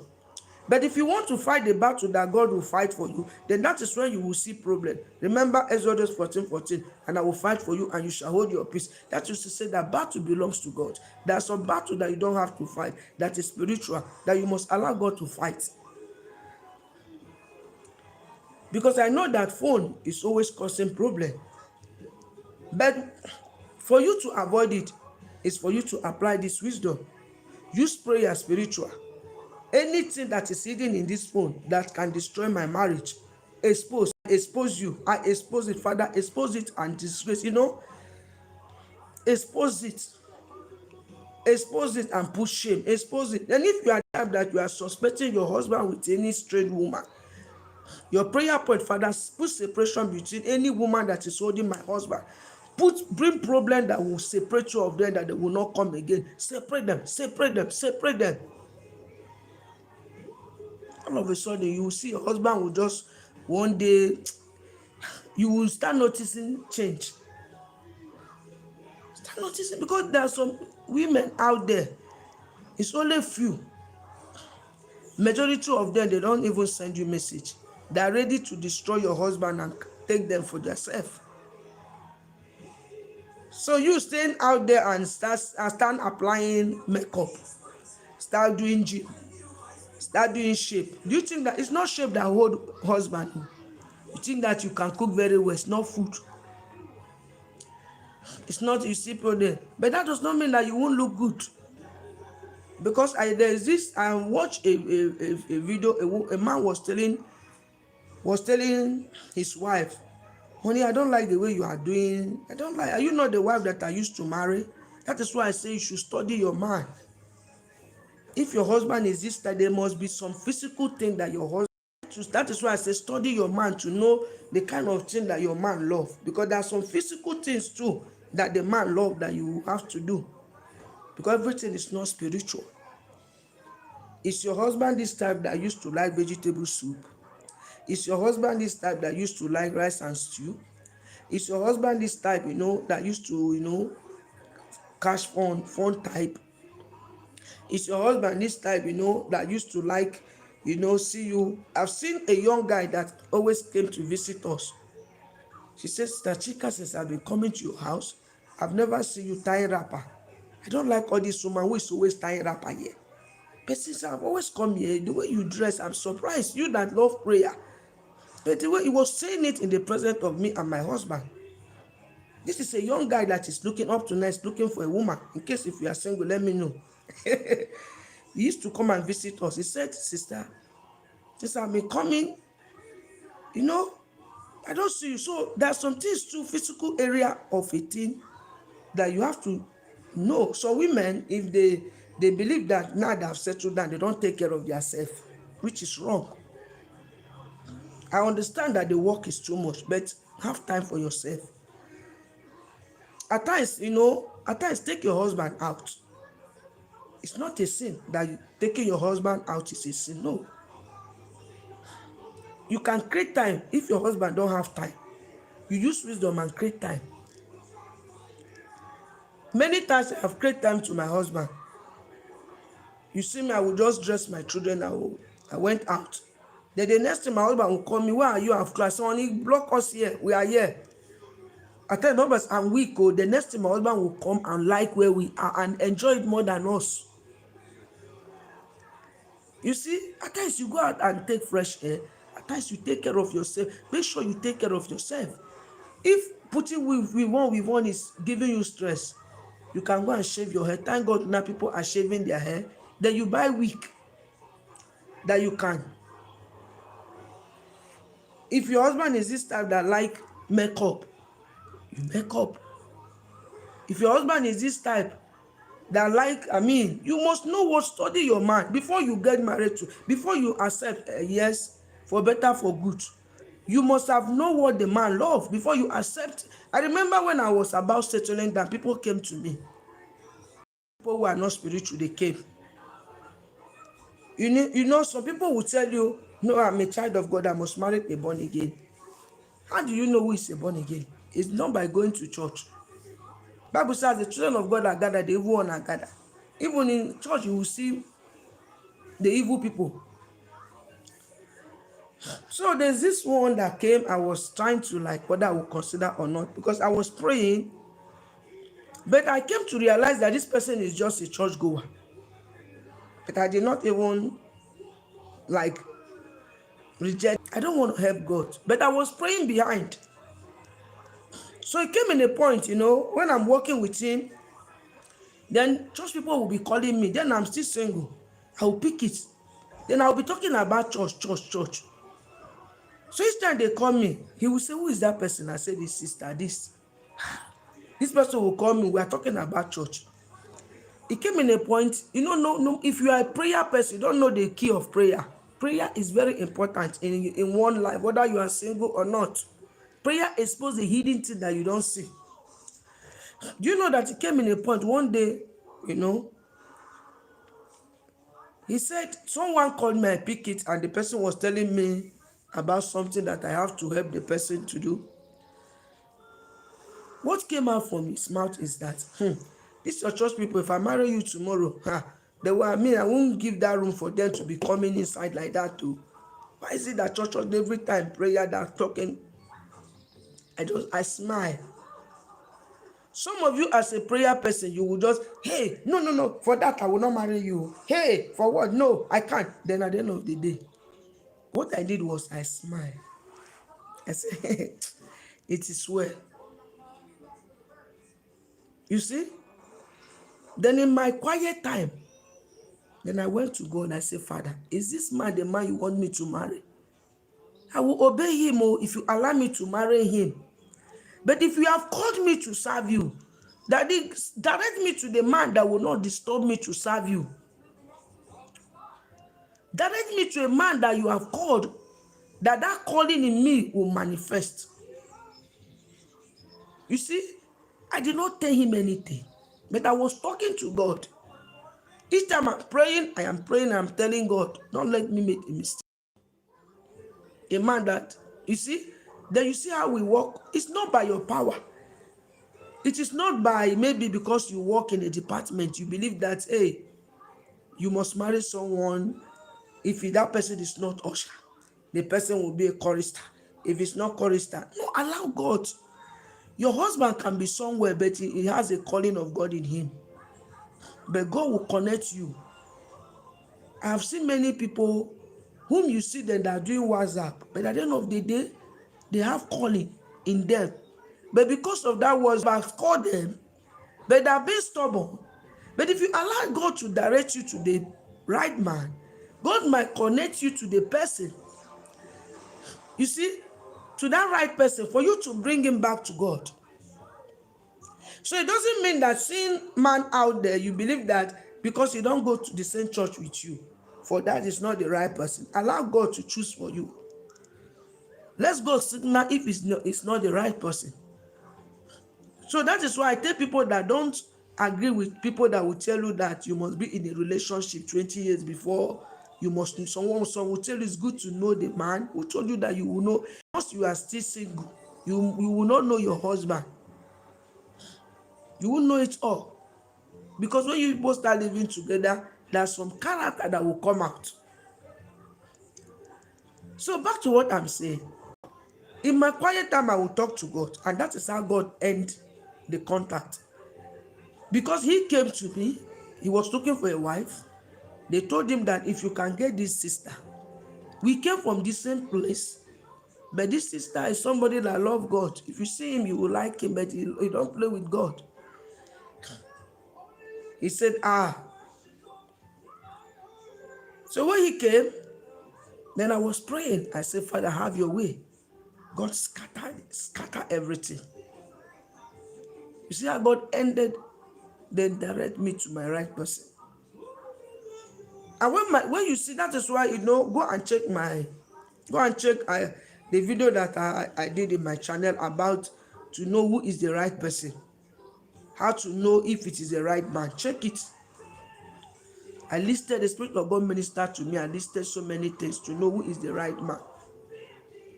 But if you want to fight the battle that God will fight for you, then that is when you will see problem. Remember Exodus 14:14, and I will fight for you and you shall hold your peace. That used to say that battle belongs to God. There are some battle that you don't have to fight, that is spiritual, that you must allow God to fight. Because I know that phone is always causing problem. But for you to avoid it, is for you to apply this wisdom. Use prayer spiritual. Anything that is hidden in this phone that can destroy my marriage, expose you. I expose it, Father. Expose it and disgrace. Expose it and put shame. Expose it. Then if you are that you are suspecting your husband with any strange woman, your prayer point, Father, put separation between any woman that is holding my husband. Bring problem that will separate you of them, that they will not come again. Separate them. All of a sudden, you will see your husband will just, one day, you will start noticing change. Start noticing, because there are some women out there, it's only few. Majority of them, they don't even send you message. They are ready to destroy your husband and take them for themselves. So you staying out there and start applying makeup, start doing gym, start doing shape. Do you think that it's not shape that hold husband? You think that you can cook very well? It's not food. It's not you see there, but that does not mean that you won't look good. Because there's this, I watched a video. A man was telling his wife, honey, I don't like the way you are doing. I don't like, are you not the wife that I used to marry? That is why I say you should study your man. If your husband is this type, there must be some physical thing that your husband, that is why I say study your man to know the kind of thing that your man love. Because there are some physical things too that the man love that you have to do. Because everything is not spiritual. Is your husband this type that used to like vegetable soup? Is your husband this type that used to like rice and stew? Is your husband this type, that used to, cash fun type? Is your husband this type, that used to like, see you? I've seen a young guy that always came to visit us. She says, Sister Chika, since I've been coming to your house, I've never seen you tie wrapper. I don't like all this woman who is always tying wrapper here. But since I've always come here, the way you dress, I'm surprised. You that love prayer. But the way he was saying it in the presence of me and my husband. This is a young guy that is looking up to next, looking for a woman. In case if you are single, let me know. He used to come and visit us. He said, Sister, since I've been coming, I don't see you. So there are some things too, physical area of a thing that you have to know. So women, if they believe that now they have settled down, they don't take care of themselves, which is wrong. I understand that the work is too much, but have time for yourself. At times, take your husband out. It's not a sin that taking your husband out is a sin. No. You can create time. If your husband don't have time, you use wisdom and create time. Many times I have created time to my husband. You see me, I will just dress my children. I went out. Then the next time my husband will call me, where are you? I've class. Honey, block us here. We are here. I tell the numbers, I'm weak. The next time my husband will come and like where we are and enjoy it more than us. You see, at times you go out and take fresh air. At times you take care of yourself. Make sure you take care of yourself. If putting with one is giving you stress, you can go and shave your hair. Thank God now people are shaving their hair. Then you buy wig that you can. If your husband is this type that like makeup, you make up. If your husband is this type that like, you must know what, study your man before you get married to, before you accept yes, for better, for good. You must have know what the man loves before you accept. I remember when I was about settling down, people came to me. People who are not spiritual, they came. Some people will tell you, no, I'm a child of God, I must marry a born again. How do you know who is a born again? It's not by going to church. Bible says the children of God are gathered, the evil one are gathered. Even in church, you will see the evil people. So there's this one that came, I was trying to like whether I would consider or not, because I was praying, but I came to realize that this person is just a church goer. But I did not even like reject. I don't want to help God, but I was praying behind. So it came in a point, when I'm working with him, then church people will be calling me. Then I'm still single. I will pick it. Then I'll be talking about church. So each time they call me, he will say, who is that person? I say, this sister, this. This person will call me. We are talking about church. It came in a point, no, if you are a prayer person, you don't know the key of prayer. Prayer is very important in one life, whether you are single or not. Prayer exposes the hidden thing that you don't see. Do you know that it came in a point one day, he said, someone called me, I pick it, and the person was telling me about something that I have to help the person to do. What came out from his mouth is that, these are church people, if I marry you tomorrow, I won't give that room for them to be coming inside like that too. Why is it that church every time prayer that talking? I smile. Some of you as a prayer person, you will just, hey, no, no, no, for that I will not marry you. Hey, for what? No, I can't. Then at the end of the day, what I did was I smiled. I said, it is well. You see? Then in my quiet time, then I went to God and I said, Father, is this man the man you want me to marry? I will obey him if you allow me to marry him. But if you have called me to serve you, Daddy, direct me to the man that will not disturb me to serve you. Direct me to a man that you have called, that calling in me will manifest. You see, I did not tell him anything, but I was talking to God. Each time I'm praying, I'm telling God, don't let me make a mistake. A man that, you see, then you see how we walk. It's not by your power. It is not by maybe because you work in a department, you believe that, hey, you must marry someone. If that person is not usher, the person will be a chorister. If it's not chorister, no, allow God. Your husband can be somewhere, but he has a calling of God in him. But God will connect you. I have seen many people whom you see them that are doing WhatsApp, but at the end of the day, they have calling in them. But because of that WhatsApp, call them, but they are being stubborn. But if you allow God to direct you to the right man, God might connect you to the person. You see, to that right person for you to bring him back to God. So it doesn't mean that seeing man out there, you believe that because you don't go to the same church with you, for that is not the right person. Allow God to choose for you. Let's go signal if it's not the right person. So that is why I tell people that don't agree with people that will tell you that you must be in a relationship 20 years before you must know someone. Someone will tell you it's good to know the man. Who told you that you will know once you are still single, you will not know your husband. You will know it all. Because when you both start living together, there's some character that will come out. So back to what I'm saying. In my quiet time, I will talk to God. And that is how God end the contact. Because he came to me, he was looking for a wife. They told him that if you can get this sister, we came from the same place, but this sister is somebody that loves God. If you see him, you will like him, but he don't play with God. He said, So when he came, then I was praying. I said, Father, have your way. God scatter everything. You see how God ended, then direct me to my right person. And when you see, that is why, go and check the video that I did in my channel about to know who is the right person. How to know if it is the right man. Check it. I listed, the Spirit of God ministered to me. I listed so many things to know who is the right man.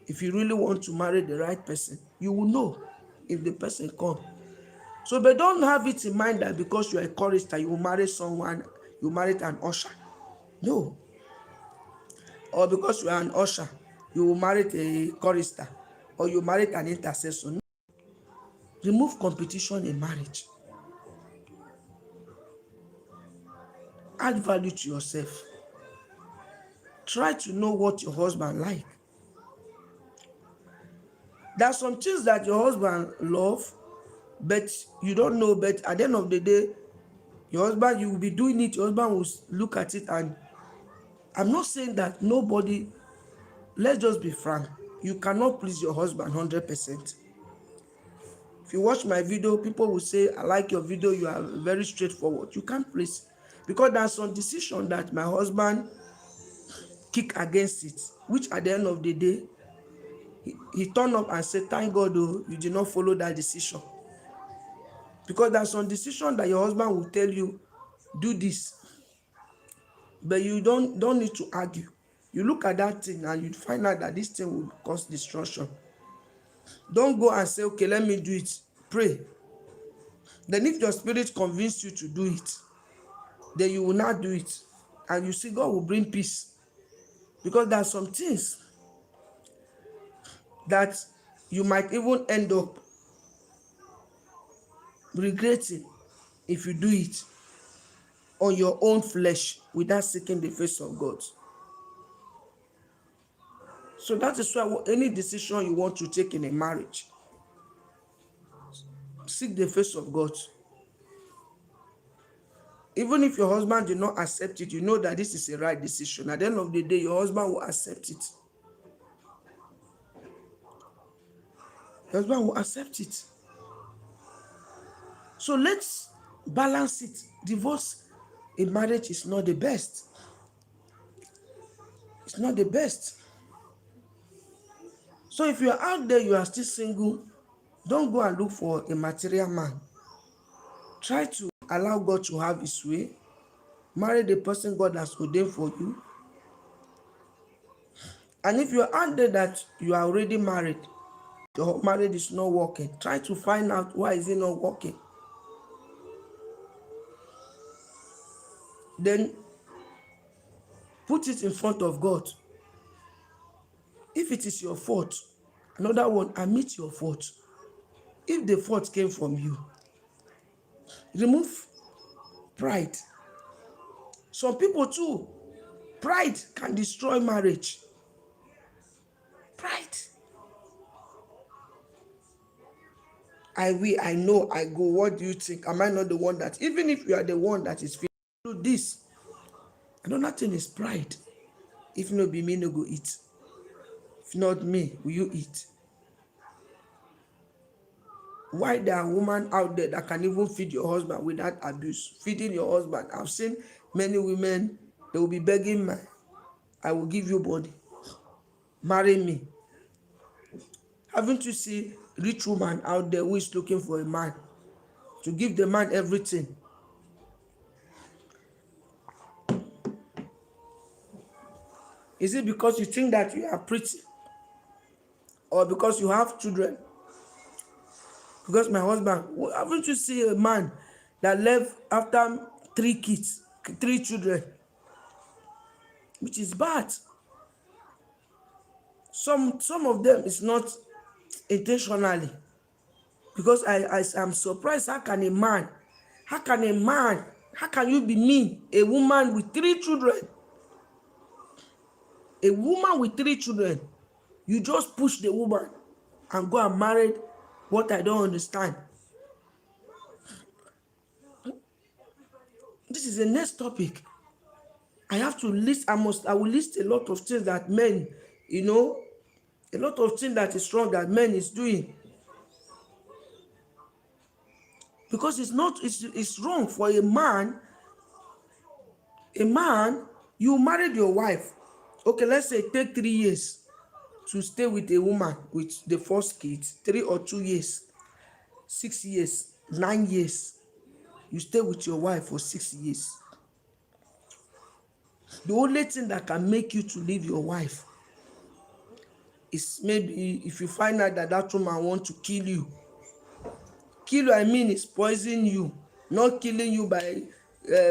If you really want to marry the right person, you will know if the person comes. So, but don't have it in mind that because you are a chorister, you will marry someone, you married an usher. No. Or because you are an usher, you will marry a chorister, or you married an intercessor. No. Remove competition in marriage. Add value to yourself. Try to know what your husband like. There are some things that your husband love, but you don't know. But at the end of the day, your husband, you will be doing it. Your husband will look at it, and I'm not saying that nobody. Let's just be frank. You cannot please your husband 100%. If you watch my video, people will say, I like your video, you are very straightforward. You can't please. Because there's some decision that my husband kick against it, which at the end of the day, he turned up and said, thank God, oh, you did not follow that decision. Because there's some decision that your husband will tell you, do this. But you don't need to argue. You look at that thing and you find out that this thing will cause destruction. Don't go and say, okay, let me do it. Pray. Then if your spirit convinces you to do it, then you will not do it. And you see God will bring peace. Because there are some things that you might even end up regretting if you do it on your own flesh without seeking the face of God. So that is why any decision you want to take in a marriage, seek the face of God. Even if your husband did not accept it, you know that this is a right decision. At the end of the day, your husband will accept it. Your husband will accept it. So let's balance it. Divorce in marriage is not the best. It's not the best. So if you are out there, you are still single, don't go and look for a material man. Try to allow God to have his way. Marry the person God has ordained for you. And if you are out there that you are already married, your marriage is not working, try to find out why is it not working. Then put it in front of God. If it is your fault, another one, admit your fault. If the fault came from you, remove pride. Some people too, pride can destroy marriage. Pride. I will, I know, I go. What do you think? Am I not the one that, even if you are the one that is do this? Another thing is pride. If no be me, no go eat. If not me, will you eat? Why there are women out there that can even feed your husband without abuse? Feeding your husband. I've seen many women, they will be begging me, I will give you body. Marry me. Haven't you seen rich woman out there who is looking for a man to give the man everything? Is it because you think that you are pretty? Or because you have children? Because my husband, haven't you seen a man that left after 3 kids, 3 children? Which is bad. Some of them is not intentionally. Because I am surprised, how can you be mean? A woman with 3 children. A woman with 3 children. You just push the woman and go and marry what I don't understand. This is the next topic. I have to list, I will list a lot of things that men, a lot of things that is wrong that men is doing. Because it's wrong for a man, you married your wife. Okay, let's say take 3 years to stay with a woman with the first kids, 3 or 2 years, 6 years, 9 years. You stay with your wife for 6 years. The only thing that can make you to leave your wife is maybe if you find out that that woman wants to kill you. Kill you, I mean, is poison you, not killing you by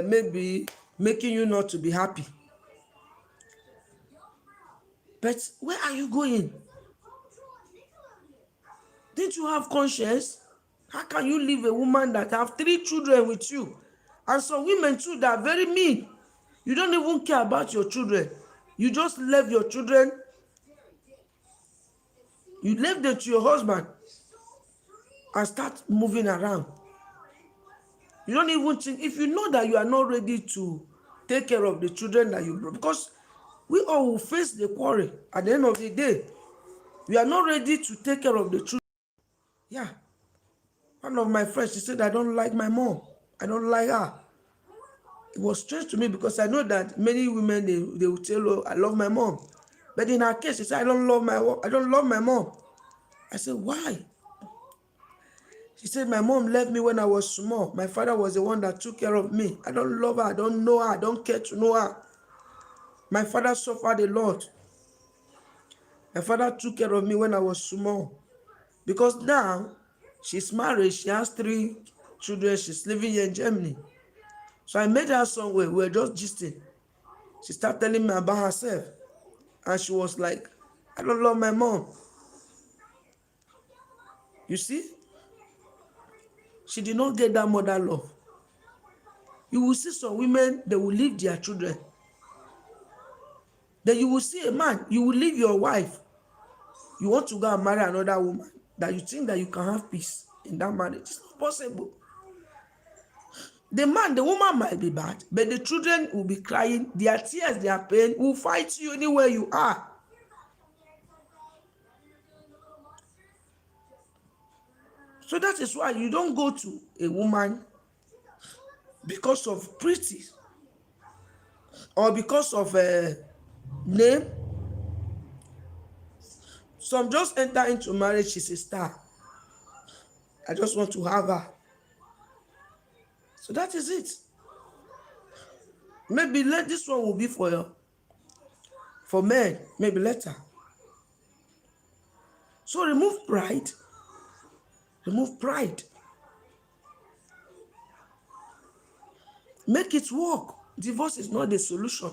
maybe making you not to be happy. But where are you going? Didn't you have conscience? How can you leave a woman that have 3 children with you? And some women too that are very mean. You don't even care about your children. You just left your children. You left them to your husband and start moving around. You don't even think, if you know that you are not ready to take care of the children that you brought, because we all will face the quarrel at the end of the day. We are not ready to take care of the children. Yeah. One of my friends, she said, I don't like my mom. I don't like her. It was strange to me because I know that many women, they will tell her, I love my mom. But in her case, she said, I don't love my mom. I said, why? She said, my mom left me when I was small. My father was the one that took care of me. I don't love her. I don't know her. I don't care to know her. My father suffered a lot. My father took care of me when I was small. Because now, she's married. She has 3 children. She's living here in Germany. So I met her somewhere. We were just gisting. She started telling me about herself. And she was like, I don't love my mom. You see? She did not get that mother love. You will see some women, they will leave their children. Then you will see a man, you will leave your wife. You want to go and marry another woman that you think that you can have peace in that marriage. It's not possible. The man, the woman might be bad, but the children will be crying. Their tears, their pain will fight you anywhere you are. So that is why you don't go to a woman because of pretty or because of a name. Some just enter into marriage, she's a star. I just want to have her. So that is it. Maybe this one will be for men, maybe later. So remove pride. Remove pride. Make it work. Divorce is not the solution.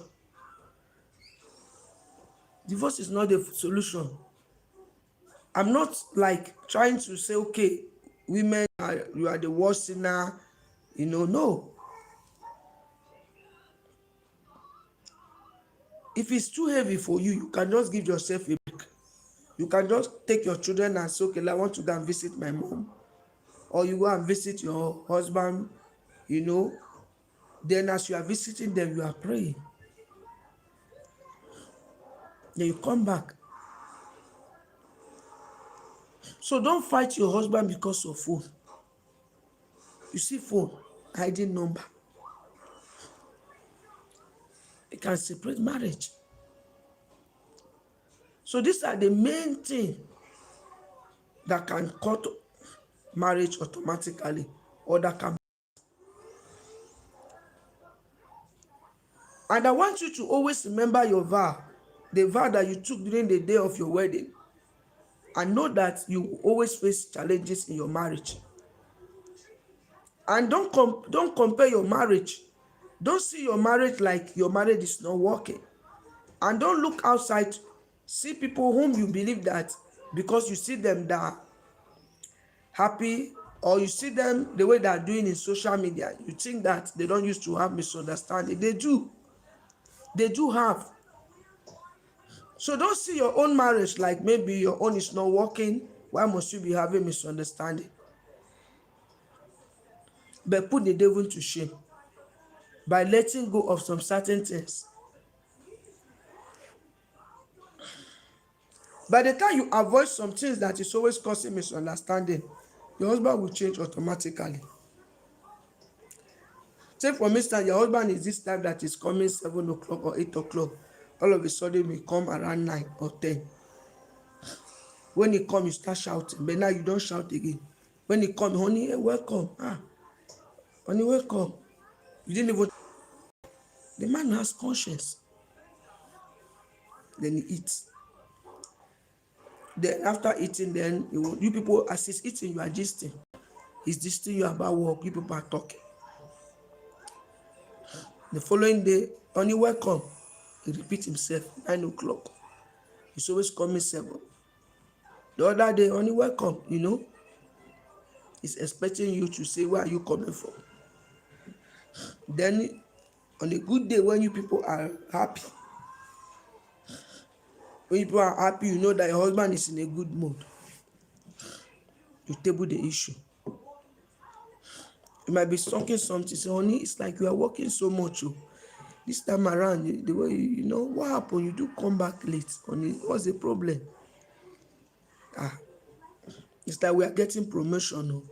Divorce is not the solution. I'm not like trying to say, okay, women, you are the worst sinner. No. If it's too heavy for you, you can just give yourself a break. You can just take your children and say, okay, I want to go and visit my mom. Or you go and visit your husband, Then as you are visiting them, you are praying. Then you come back. So don't fight your husband because of phone. You see phone, hiding number. It can separate marriage. So these are the main things that can cut marriage automatically, or that can. And I want you to always remember your vow, the vow that you took during the day of your wedding, and know that you will always face challenges in your marriage. And don't compare your marriage. Don't see your marriage like your marriage is not working. And don't look outside. See people whom you believe that because you see them that are happy, or you see them the way they are doing in social media, you think that they don't used to have misunderstanding. They do. They do have. So don't see your own marriage like maybe your own is not working. Why must you be having misunderstanding? But put the devil to shame by letting go of some certain things. By the time you avoid some things that is always causing misunderstanding, your husband will change automatically. Take for instance, your husband is this type that is coming 7 o'clock or 8 o'clock. All of a sudden, he come around 9 or 10. When he come, you start shouting. But now you don't shout again. When he come, honey, welcome. Honey, welcome. You didn't even. The man has conscience. Then he eats. Then after eating, then you people, as he's eating, you are gisting. He's gisting you about work. You people are talking. The following day, honey, welcome. He repeats himself, 9 o'clock. He's always coming 7. The other day, honey, welcome, He's expecting you to say, where are you coming from? Then, on a good day, when you people are happy, when people are happy, you know that your husband is in a good mood. You table the issue. You might be talking something, say, honey, it's like you are working so much. This time around, the way, what happened? You do come back late. Honey, what's the problem? It's like we are getting promotion.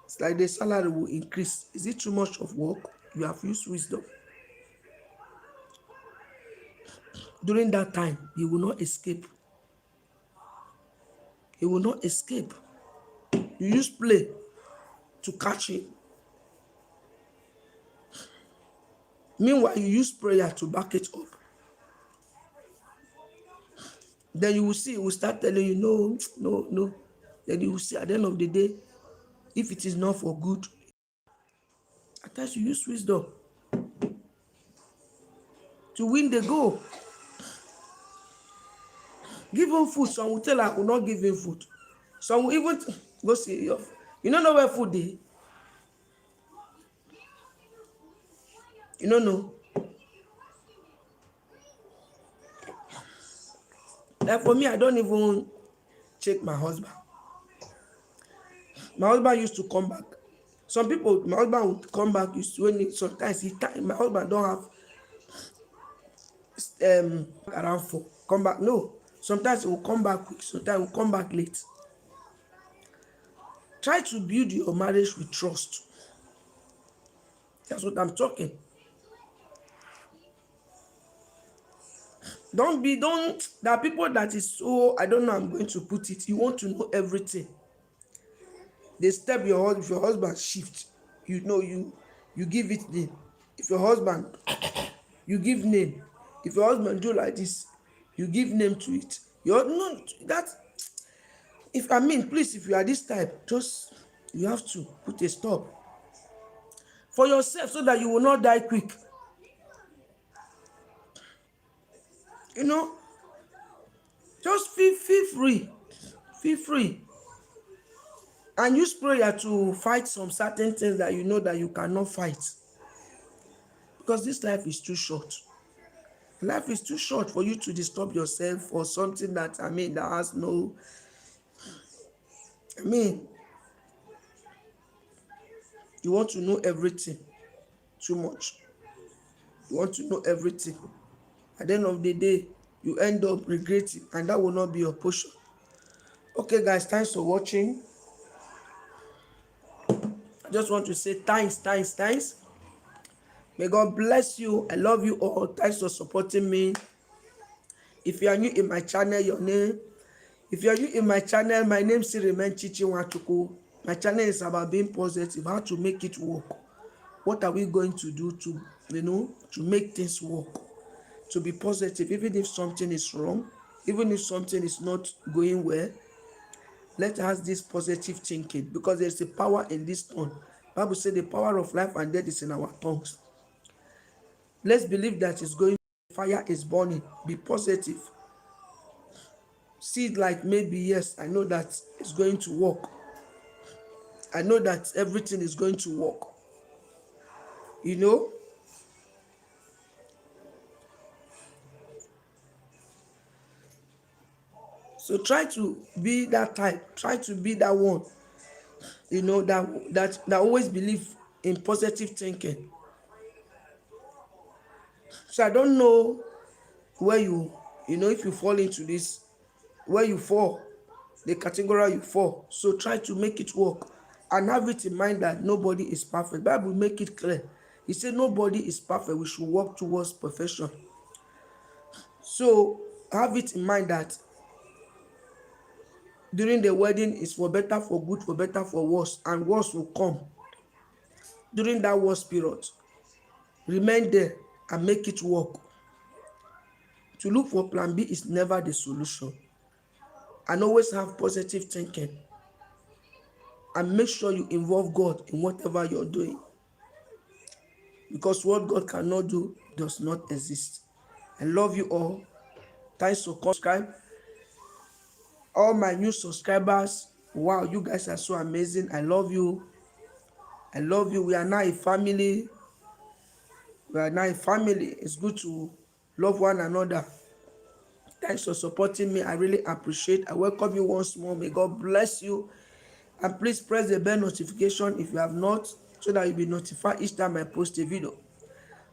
It's like the salary will increase. Is it too much of work? You have used wisdom. During that time, he will not escape. He will not escape. You use play to catch him. Meanwhile, you use prayer to back it up. Then you will see, he will start telling you, no. Then you will see at the end of the day, if it is not for good, at times you use wisdom to win the goal. Give him food. Some will tell her, I will not give him food. Some will even go see You don't know where food is. You don't know. Like for me, I don't even check my husband. My husband used to come back. Some people, my husband would come back when sometimes my husband don't have around 4. Come back. No. Sometimes he will come back quick, sometimes he will come back late. Try to build your marriage with trust. That's what I'm talking. There are people that is so, I don't know, I'm going to put it. You want to know everything. They step if your husband shift, you know, you give it name. If your husband, you give name. If your husband do like this, you give name to it. No, that, please, if you are this type, just, you have to put a stop for yourself so that you will not die quick. You know, just feel free. Feel free. And use prayer to fight some certain things that you know that you cannot fight. Because this life is too short. Life is too short for you to disturb yourself for something that, that has no, you want to know everything too much. You want to know everything. At the end of the day, you end up regretting, and that will not be your portion. Okay, guys, thanks for watching. I just want to say thanks. May God bless you. I love you all. Thanks for supporting me. If you are new in my channel, your name. If you are new in my channel, my name still remains Chichi Wachuku. My channel is about being positive, how to make it work. What are we going to do to, to make things work? To be positive, even if something is wrong, even if something is not going well, let us this positive thinking, because there's a power in this tongue. Bible says the power of life and death is in our tongues. Let's believe that it's going, fire is burning. Be positive. See it like maybe, yes, I know that it's going to work. I know that everything is going to work. You know? So try to be that type. Try to be that one. You know, that always believe in positive thinking. So I don't know where if you fall into this, where you fall, the category you fall. So try to make it work and have it in mind that nobody is perfect. Bible make it clear. He said nobody is perfect. We should work towards perfection. So have it in mind that during the wedding is for better, for good, for better, for worse, and worse will come. During that worse period, remain there and make it work. To look for plan B is never the solution. And always have positive thinking. And make sure you involve God in whatever you're doing. Because what God cannot do does not exist. I love you all. Thanks for subscribe. All my new subscribers, wow, you guys are so amazing. I love you. I love you. We are now a family. It's good to love one another. Thanks for supporting me. I really appreciate. I welcome you once more. May God bless you. And please press the bell notification if you have not, so that you'll be notified each time I post a video.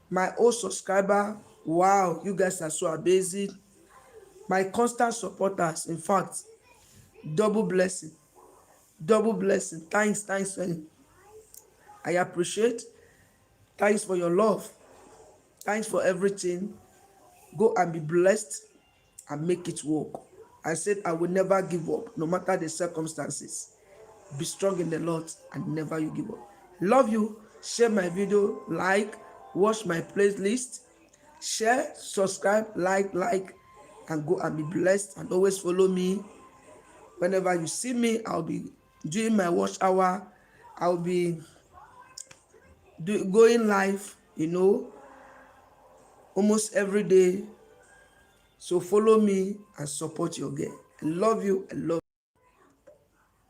My old subscriber, wow, you guys are so amazing. My constant supporters, in fact, double blessing. Thanks. I appreciate. Thanks for your love. Thanks for everything. Go and be blessed and make it work. I said I will never give up, no matter the circumstances. Be strong in the Lord and never you give up. Love you. Share my video, like, watch my playlist, share, subscribe, like, and go and be blessed. And always follow me. Whenever you see me, I'll be doing my watch hour. I'll be going live, almost every day. So follow me and support your girl. I love you.